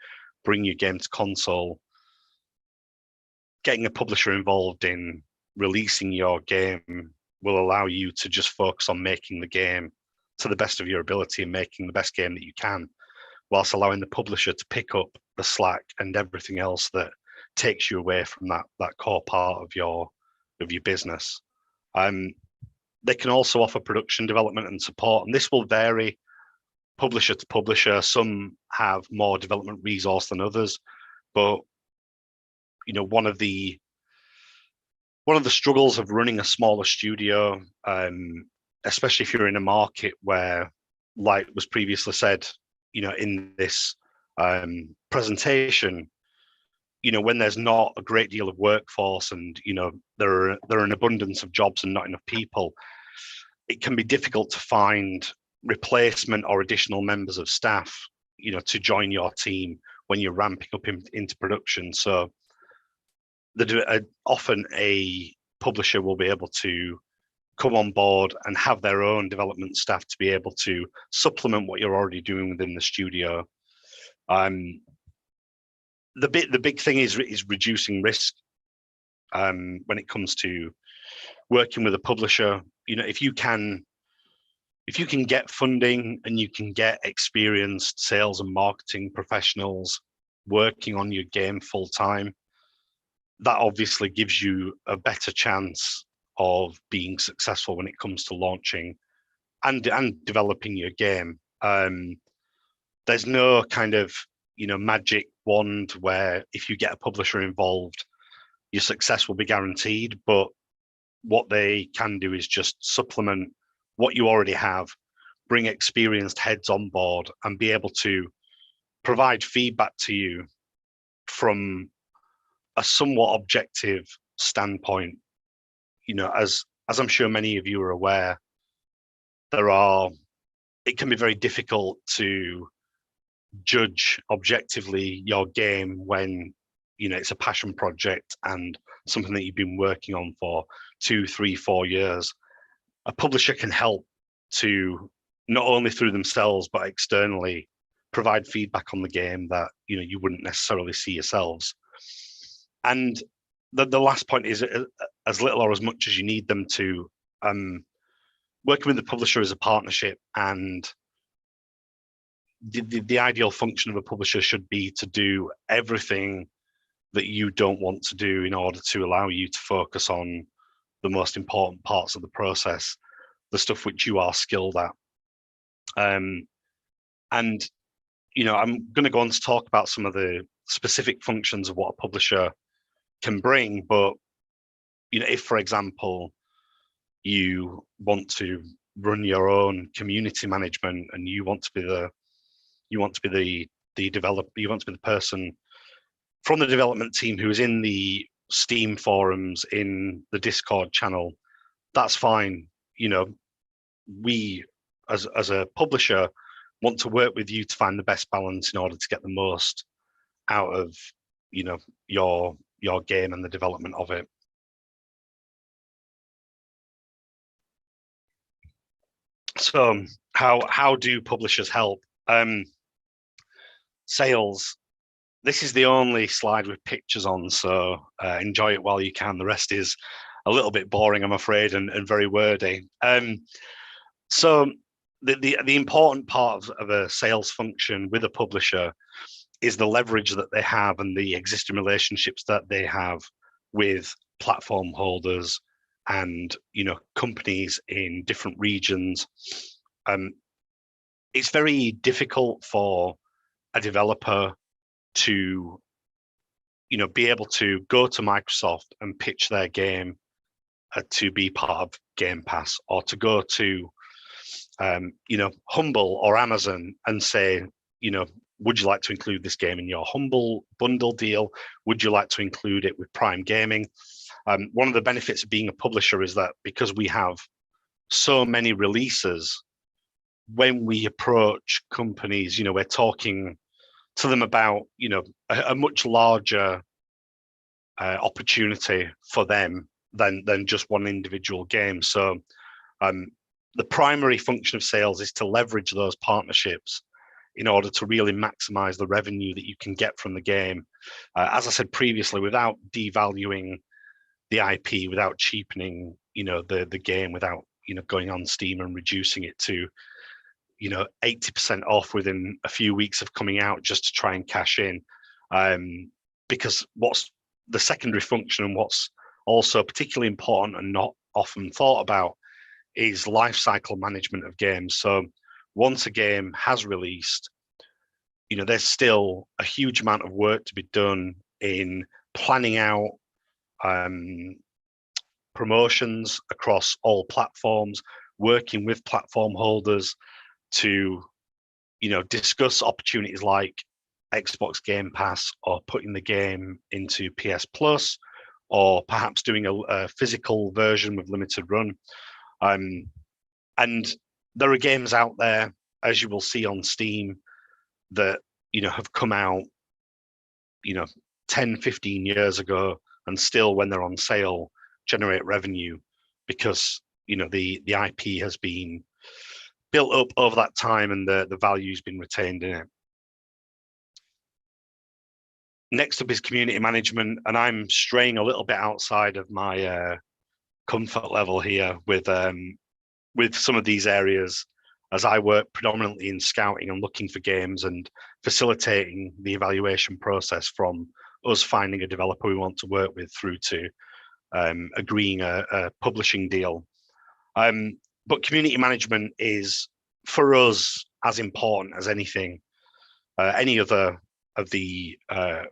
bring your game to console. Getting a publisher involved in releasing your game will allow you to just focus on making the game to the best of your ability and making the best game that you can, whilst allowing the publisher to pick up the slack and everything else that takes you away from that core part of your business. They can also offer production development and support, and this will vary publisher to publisher. Some have more development resource than others, but you know, one of the struggles of running a smaller studio, especially if you're in a market where, like was previously said, you know, in this presentation, you know, when there's not a great deal of workforce and, you know, there are an abundance of jobs and not enough people, it can be difficult to find replacement or additional members of staff, you know, to join your team when you're ramping up into production. So often a publisher will be able to come on board and have their own development staff to be able to supplement what you're already doing within the studio. The big thing is reducing risk when it comes to working with a publisher. You know, if you can get funding and you can get experienced sales and marketing professionals working on your game full time, that obviously gives you a better chance of being successful when it comes to launching and developing your game. There's no kind of, you know, magic wand where if you get a publisher involved, your success will be guaranteed. But what they can do is just supplement what you already have, bring experienced heads on board, and be able to provide feedback to you from a somewhat objective standpoint. You know, as I'm sure many of you are aware, it can be very difficult to judge objectively your game when, you know, it's a passion project and something that you've been working on for 2, 3, 4 years. A publisher can help to, not only through themselves but externally, provide feedback on the game that, you know, you wouldn't necessarily see yourselves. And the last point is, as little or as much as you need them to, working with the publisher is a partnership, and the ideal function of a publisher should be to do everything that you don't want to do in order to allow you to focus on the most important parts of the process, the stuff which you are skilled at. And, you know, I'm going to go on to talk about some of the specific functions of what a publisher can bring. But, you know, if, for example, you want to run your own community management and you want to be the developer, you want to be the person from the development team who is in the Steam forums, in the Discord channel, that's fine. You know, we as a publisher want to work with you to find the best balance in order to get the most out of, you know, your game and the development of it. So how do publishers help? Sales. This is the only slide with pictures on, so enjoy it while you can. The rest is a little bit boring, I'm afraid, and very wordy. So the important part of a sales function with a publisher is the leverage that they have and the existing relationships that they have with platform holders and, you know, companies in different regions. It's very difficult for a developer to, you know, be able to go to Microsoft and pitch their game to be part of Game Pass, or to go to, you know, Humble or Amazon and say, you know, would you like to include this game in your Humble bundle deal? Would you like to include it with Prime Gaming? One of the benefits of being a publisher is that because we have so many releases, when we approach companies, you know, we're talking to them about, you know, a much larger opportunity for them than just one individual game. So the primary function of sales is to leverage those partnerships in order to really maximize the revenue that you can get from the game. As I said previously, without devaluing the IP, without cheapening, the game, without, going on Steam and reducing it to, 80% off within a few weeks of coming out just to try and cash in. Because what's the secondary function and what's also particularly important and not often thought about is life cycle management of games. So once a game has released, there's still a huge amount of work to be done in planning out promotions across all platforms, working with platform holders to, discuss opportunities like Xbox Game Pass, or putting the game into PS Plus, or perhaps doing a physical version with limited run. And there are games out there, as you will see on Steam, that have come out 10, 15 years ago, and still when they're on sale generate revenue because the IP has been built up over that time and the value's been retained in it. Next up is community management, and I'm straying a little bit outside of my comfort level here with some of these areas, as I work predominantly in scouting and looking for games and facilitating the evaluation process from us finding a developer we want to work with through to agreeing a publishing deal. But community management is, for us, as important as anything, any other of the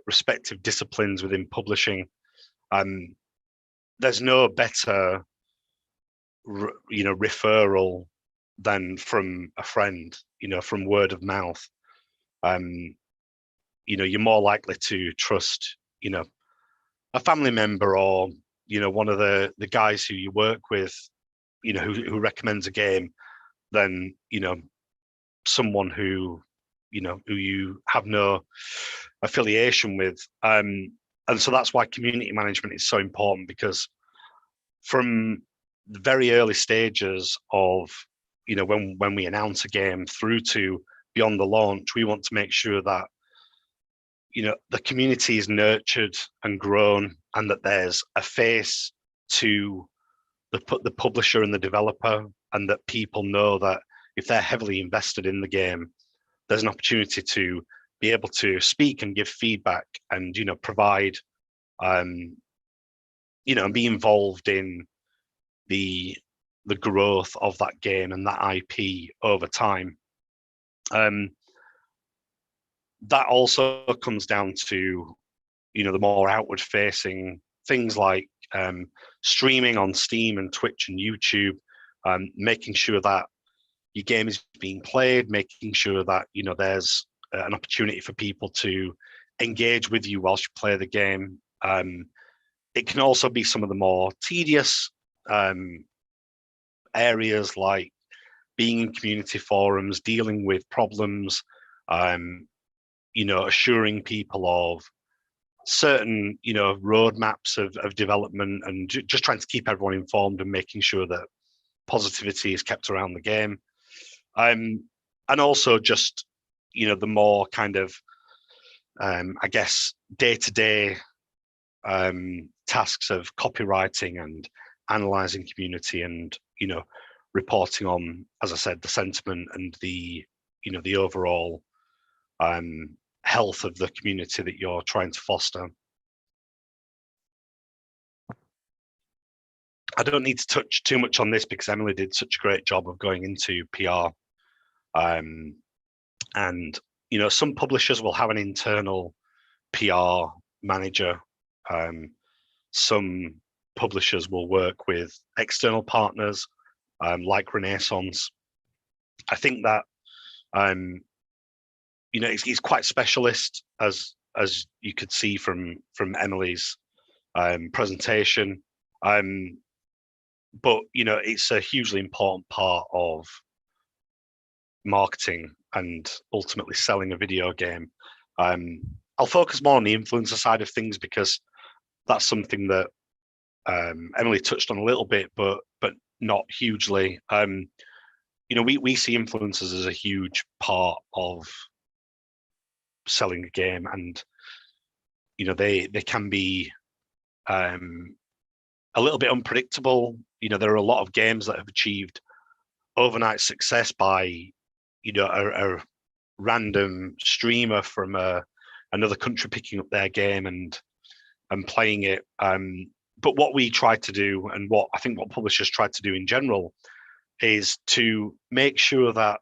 respective disciplines within publishing. There's no better referral than from a friend, from word of mouth. You're more likely to trust a family member, or one of the guys who you work with, who recommends a game, than someone who you have no affiliation with. And so that's why community management is so important, because from the very early stages of when we announce a game through to beyond the launch, we want to make sure that the community is nurtured and grown, and that there's a face to the publisher and the developer, and that people know that if they're heavily invested in the game, there's an opportunity to be able to speak and give feedback and provide and be involved in the growth of that game and that IP over time. That also comes down to the more outward facing things like streaming on Steam and Twitch and YouTube, making sure that your game is being played, making sure that there's an opportunity for people to engage with you whilst you play the game. It can also be some of the more tedious areas, like being in community forums, dealing with problems, assuring people of certain roadmaps of development, and just trying to keep everyone informed and making sure that positivity is kept around the game. And also just the more kind of I guess day-to-day tasks of copywriting and analyzing community, and reporting on, as I said, the sentiment and the the overall health of the community that you're trying to foster. I don't need to touch too much on this because Emily did such a great job of going into PR. And some publishers will have an internal PR manager. Some publishers will work with external partners, like Renaissance. I think that it's quite specialist, as you could see from Emily's presentation. But it's a hugely important part of marketing and ultimately selling a video game. I'll focus more on the influencer side of things because that's something that Emily touched on a little bit, but not hugely. We see influencers as a huge part of selling a game, and they can be a little bit unpredictable. There are a lot of games that have achieved overnight success by a random streamer from another country picking up their game and playing it. But what we try to do, and what I think what publishers try to do in general, is to make sure that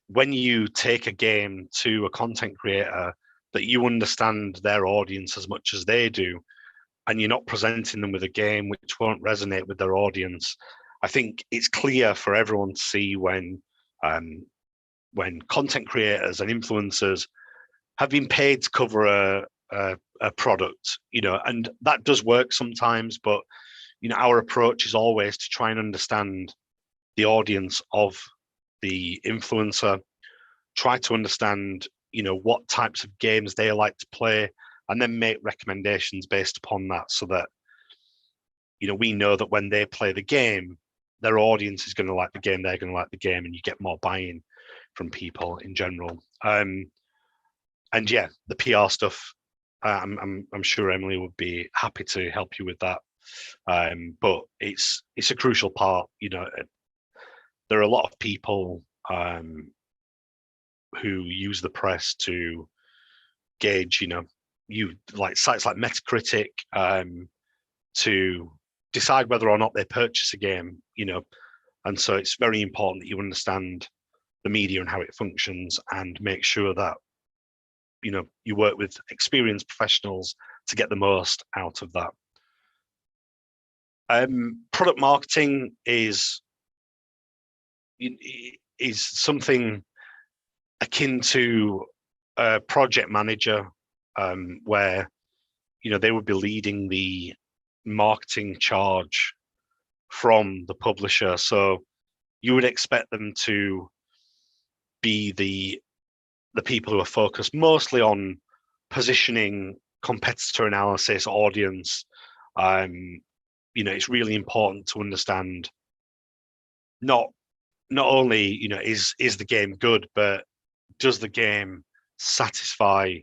when you take a game to a content creator, that you understand their audience as much as they do, and you're not presenting them with a game which won't resonate with their audience. I think it's clear for everyone to see when content creators and influencers have been paid to cover a product, and that does work sometimes, but our approach is always to try and understand the audience of the influencer, try to understand what types of games they like to play, and then make recommendations based upon that, so that we know that when they play the game, their audience is going to like the game, they're going to like the game, and you get more buy-in from people in general. And yeah, the PR stuff, I'm sure Emily would be happy to help you with that. But it's a crucial part. There are a lot of people who use the press to gauge, like sites like Metacritic, to decide whether or not they purchase a game, and so it's very important that you understand the media and how it functions, and make sure that you work with experienced professionals to get the most out of that. Product marketing is something akin to a project manager, where they would be leading the marketing charge from the publisher. So you would expect them to be the people who are focused mostly on positioning, competitor analysis, audience. It's really important to understand not only is the game good, but does the game satisfy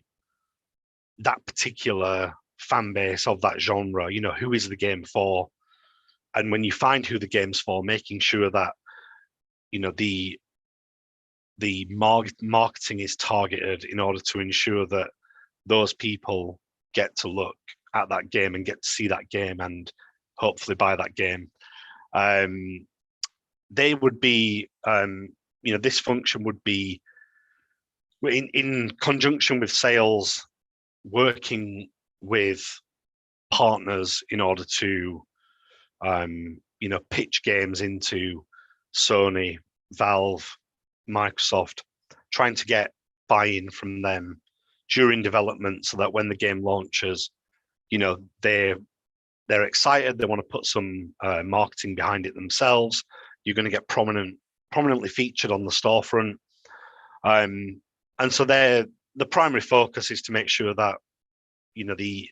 that particular fan base of that genre? Who is the game for? And when you find who the game's for, making sure that the marketing is targeted in order to ensure that those people get to look at that game and get to see that game and hopefully buy that game. They would be, this function would be in conjunction with sales, working with partners in order to, pitch games into Sony, Valve, Microsoft, trying to get buy-in from them during development, so that when the game launches, they're excited, they want to put some marketing behind it themselves. You're going to get prominently featured on the storefront, and so the primary focus is to make sure that the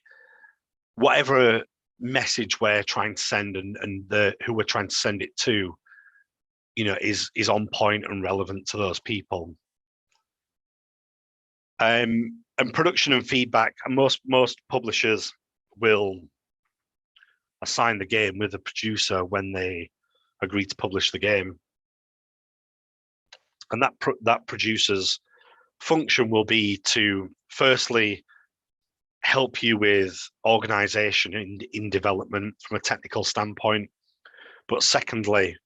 whatever message we're trying to send and who we're trying to send it to, is on point and relevant to those people. And production and feedback, and most publishers will assign the game with a producer when they agree to publish the game, and that producer's function will be to firstly help you with organization in development from a technical standpoint, but secondly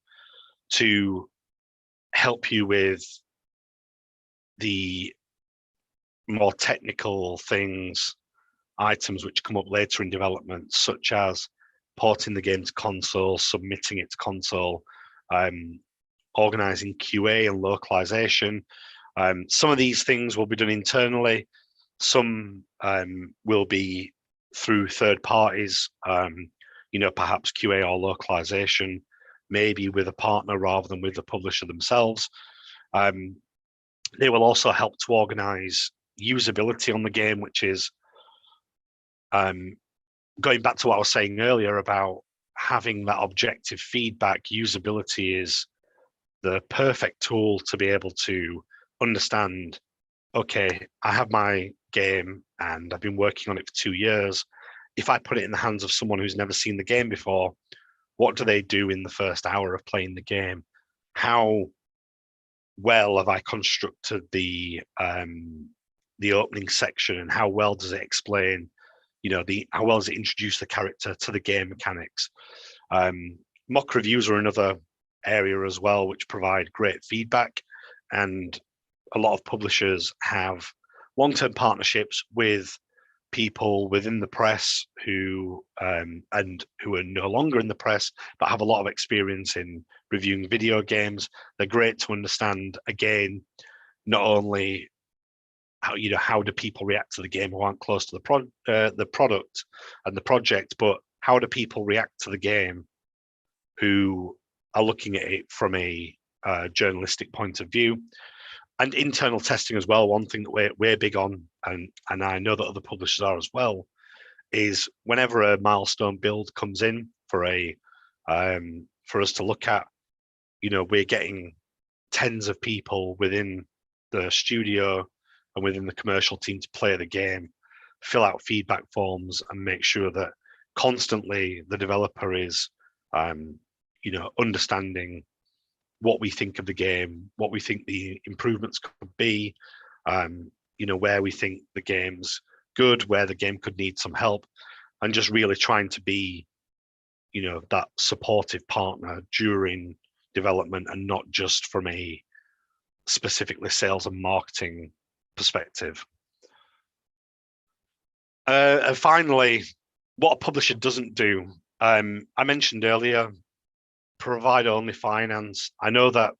to help you with the more technical items which come up later in development, such as porting the game to console, submitting it to console, organizing QA and localization. Some of these things will be done internally. Some will be through third parties, perhaps QA or localization, maybe with a partner rather than with the publisher themselves. They will also help to organize usability on the game, which is going back to what I was saying earlier about having that objective feedback. Usability is the perfect tool to be able to understand okay, I have my game and I've been working on it for 2 years. If I put it in the hands of someone who's never seen the game before, what do they do in the first hour of playing the game? How well have I constructed the opening section, and how well does it explain, how well does it introduce the character to the game mechanics? Mock reviews are another area as well, which provide great feedback, and a lot of publishers have long-term partnerships with people within the press who are no longer in the press but have a lot of experience in reviewing video games. They're great to understand, again, not only how do people react to the game who aren't close to the product and the project, but how do people react to the game who are looking at it from a journalistic point of view. And internal testing as well. One thing that we're big on, and I know that other publishers are as well, is whenever a milestone build comes in for us to look at, we're getting tens of people within the studio and within the commercial team to play the game, fill out feedback forms, and make sure that constantly the developer is, understanding what we think of the game, what we think the improvements could be, where we think the game's good, where the game could need some help, and just really trying to be, that supportive partner during development, and not just from a specifically sales and marketing perspective. And finally, what a publisher doesn't do. I mentioned earlier, provide only finance. I know that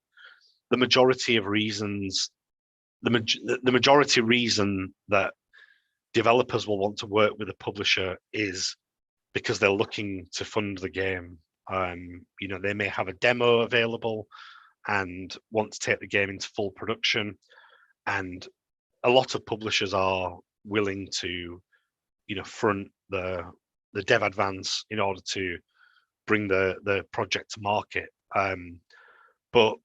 the majority of reasons, the majority reason that developers will want to work with a publisher is because they're looking to fund the game. They may have a demo available and want to take the game into full production, and a lot of publishers are willing to, front the dev advance in order to bring the project to market. But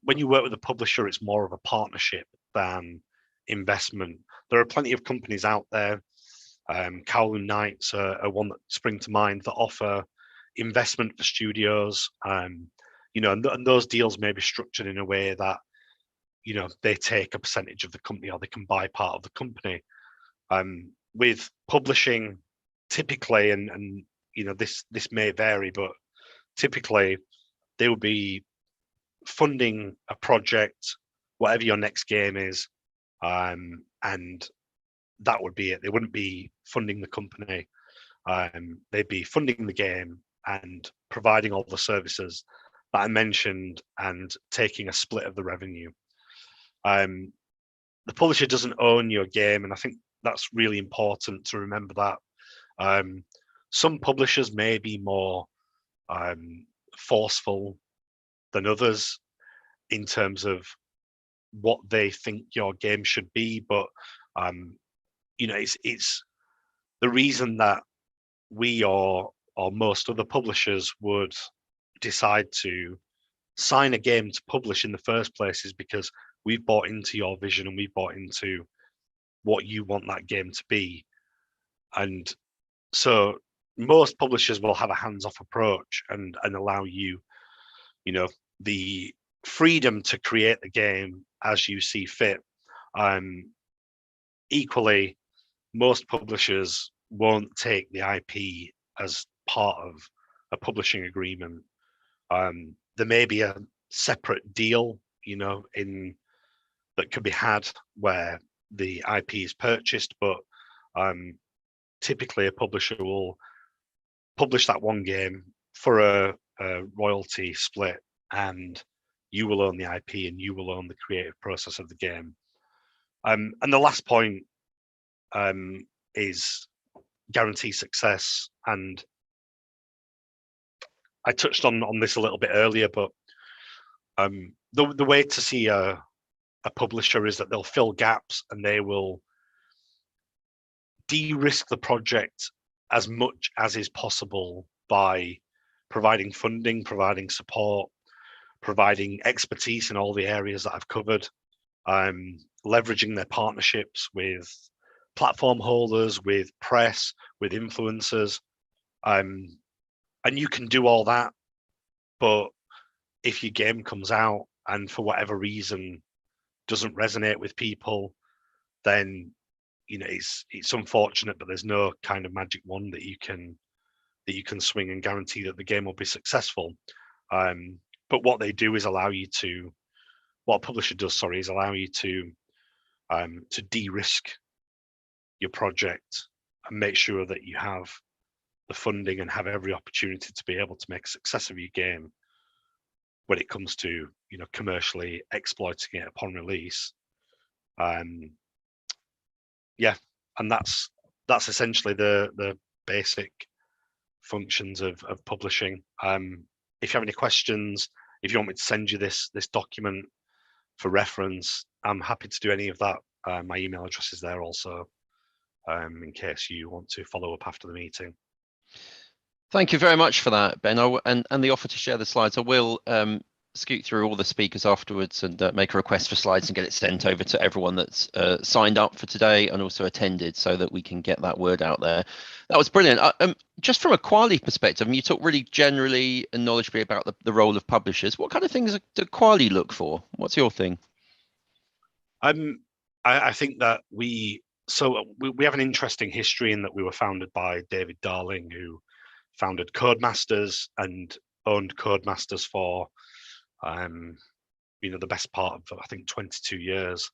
when you work with a publisher, it's more of a partnership than investment. There are plenty of companies out there. Kowloon Knights are one that spring to mind that offer investment for studios. And those deals may be structured in a way that, they take a percentage of the company, or they can buy part of the company. With publishing, typically, and this may vary, but typically they will be funding a project, whatever your next game is, and that would be it. They wouldn't be funding the company. They'd be funding the game and providing all the services that I mentioned and taking a split of the revenue. The publisher doesn't own your game, and I think that's really important to remember that. Some publishers may be more forceful than others in terms of what they think your game should be, but it's the reason that we or most other publishers would decide to sign a game to publish in the first place is because we've bought into your vision, and we've bought into what you want that game to be. And so most publishers will have a hands-off approach and allow you, the freedom to create the game as you see fit. Equally, most publishers won't take the IP as part of a publishing agreement. There may be a separate deal, that could be had where the IP is purchased, but typically a publisher will publish that one game for a royalty split, and you will own the IP and you will own the creative process of the game. And the last point is guarantee success. And I touched on this a little bit earlier, but the way to see a publisher is that they'll fill gaps, and they will de-risk the project as much as is possible by providing funding, providing support, providing expertise in all the areas that I've covered, leveraging their partnerships with platform holders, with press, with influencers. And you can do all that, but if your game comes out and for whatever reason doesn't resonate with people, then it's unfortunate, but there's no kind of magic wand that you can swing and guarantee that the game will be successful. But what they do is allow you to, what a publisher does, sorry, is allow you to de-risk your project and make sure that you have the funding and have every opportunity to be able to make a success of your game when it comes to commercially exploiting it upon release. Yeah, and that's essentially the basic functions of publishing. If you have any questions, if you want me to send you this document for reference, I'm happy to do any of that. My email address is there also, in case you want to follow up after the meeting. Thank you very much for that, Ben, and the offer to share the slides. I will scoot through all the speakers afterwards and make a request for slides and get it sent over to everyone that's signed up for today and also attended, so that we can get that word out there. That was brilliant. Just from a Quali perspective, you talk really generally and knowledgeably about the role of publishers. What kind of things do Quali look for? What's your thing? I think that we have an interesting history in that we were founded by David Darling, who founded Codemasters and owned Codemasters for the best part of, I think, 22 years.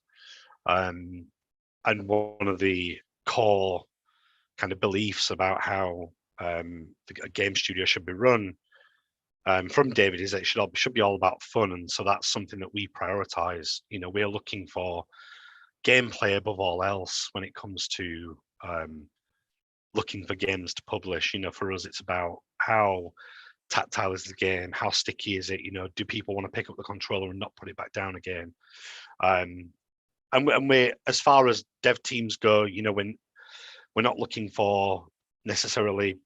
And one of the core kind of beliefs about how a game studio should be run from David is that it should be all about fun. And so that's something that we prioritize. We're looking for gameplay above all else when it comes to looking for games to publish. For us, it's about how tactile is the game, how sticky is it, do people want to pick up the controller and not put it back down again? And we're, as far as dev teams go, when we're not looking for necessarily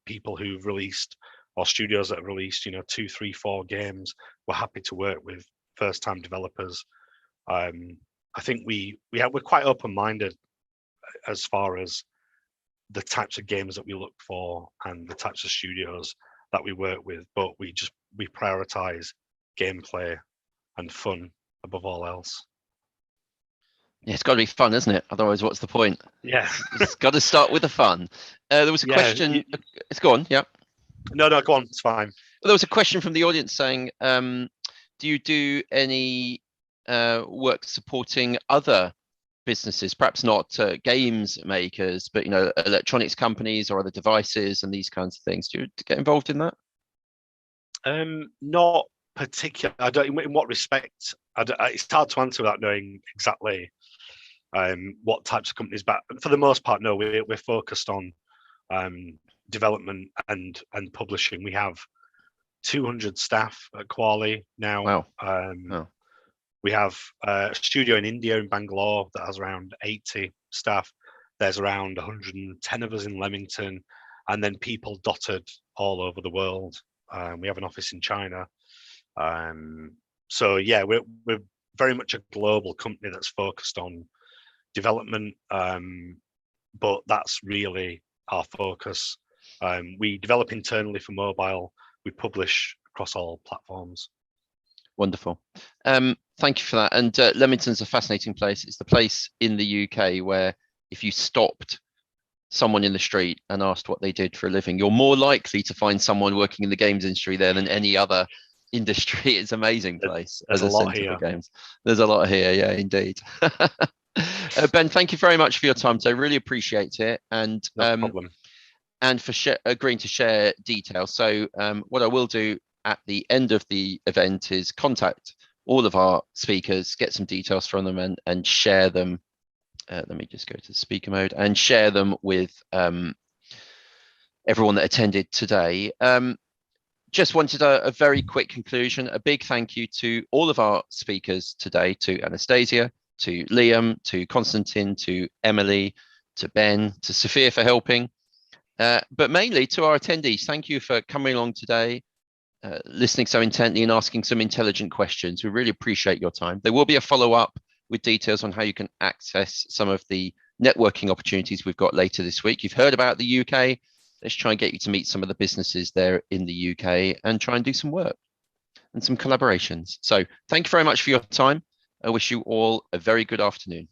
people who've released, or studios that have released 2, 3, 4 games. We're happy to work with first time developers. I think we're quite open-minded as far as the types of games that we look for and the types of studios that we work with, but we prioritize gameplay and fun above all else. Yeah, it's got to be fun, isn't it? Otherwise, what's the point? Yeah, it's got to start with the fun. There was a question. It's gone. Yeah. No, go on. It's fine. Well, there was a question from the audience saying, do you do any work supporting other businesses, perhaps not games makers, but electronics companies or other devices and these kinds of things? Do you get involved in that? Not particular. I don't. In what respect? It's hard to answer without knowing exactly what types of companies. But for the most part, no. We're focused on development and publishing. We have 200 staff at Quali now. Wow. Wow. We have a studio in India, in Bangalore, that has around 80 staff. There's around 110 of us in Leamington, and then people dotted all over the world. We have an office in China. So yeah, we're very much a global company that's focused on development, but that's really our focus. We develop internally for mobile. We publish across all platforms. Wonderful. Thank you for that. And Leamington's a fascinating place. It's the place in the UK where if you stopped someone in the street and asked what they did for a living, you're more likely to find someone working in the games industry there than any other industry. It's an amazing place. There's a lot here. Games. There's a lot here. Yeah, indeed. Ben, thank you very much for your time today. Really appreciate it. And no problem. And for agreeing to share details. So what I will do at the end of the event is contact all of our speakers, get some details from them and share them. Let me just go to speaker mode and share them with everyone that attended today. Just wanted a very quick conclusion. A big thank you to all of our speakers today, to Anastasia, to Liam, to Konstantin, to Emily, to Ben, to Sophia for helping, but mainly to our attendees. Thank you for coming along today, listening so intently and asking some intelligent questions. We really appreciate your time. There will be a follow-up with details on how you can access some of the networking opportunities we've got later this week. You've heard about the UK. Let's try and get you to meet some of the businesses there in the UK and try and do some work and some collaborations. So thank you very much for your time. I wish you all a very good afternoon.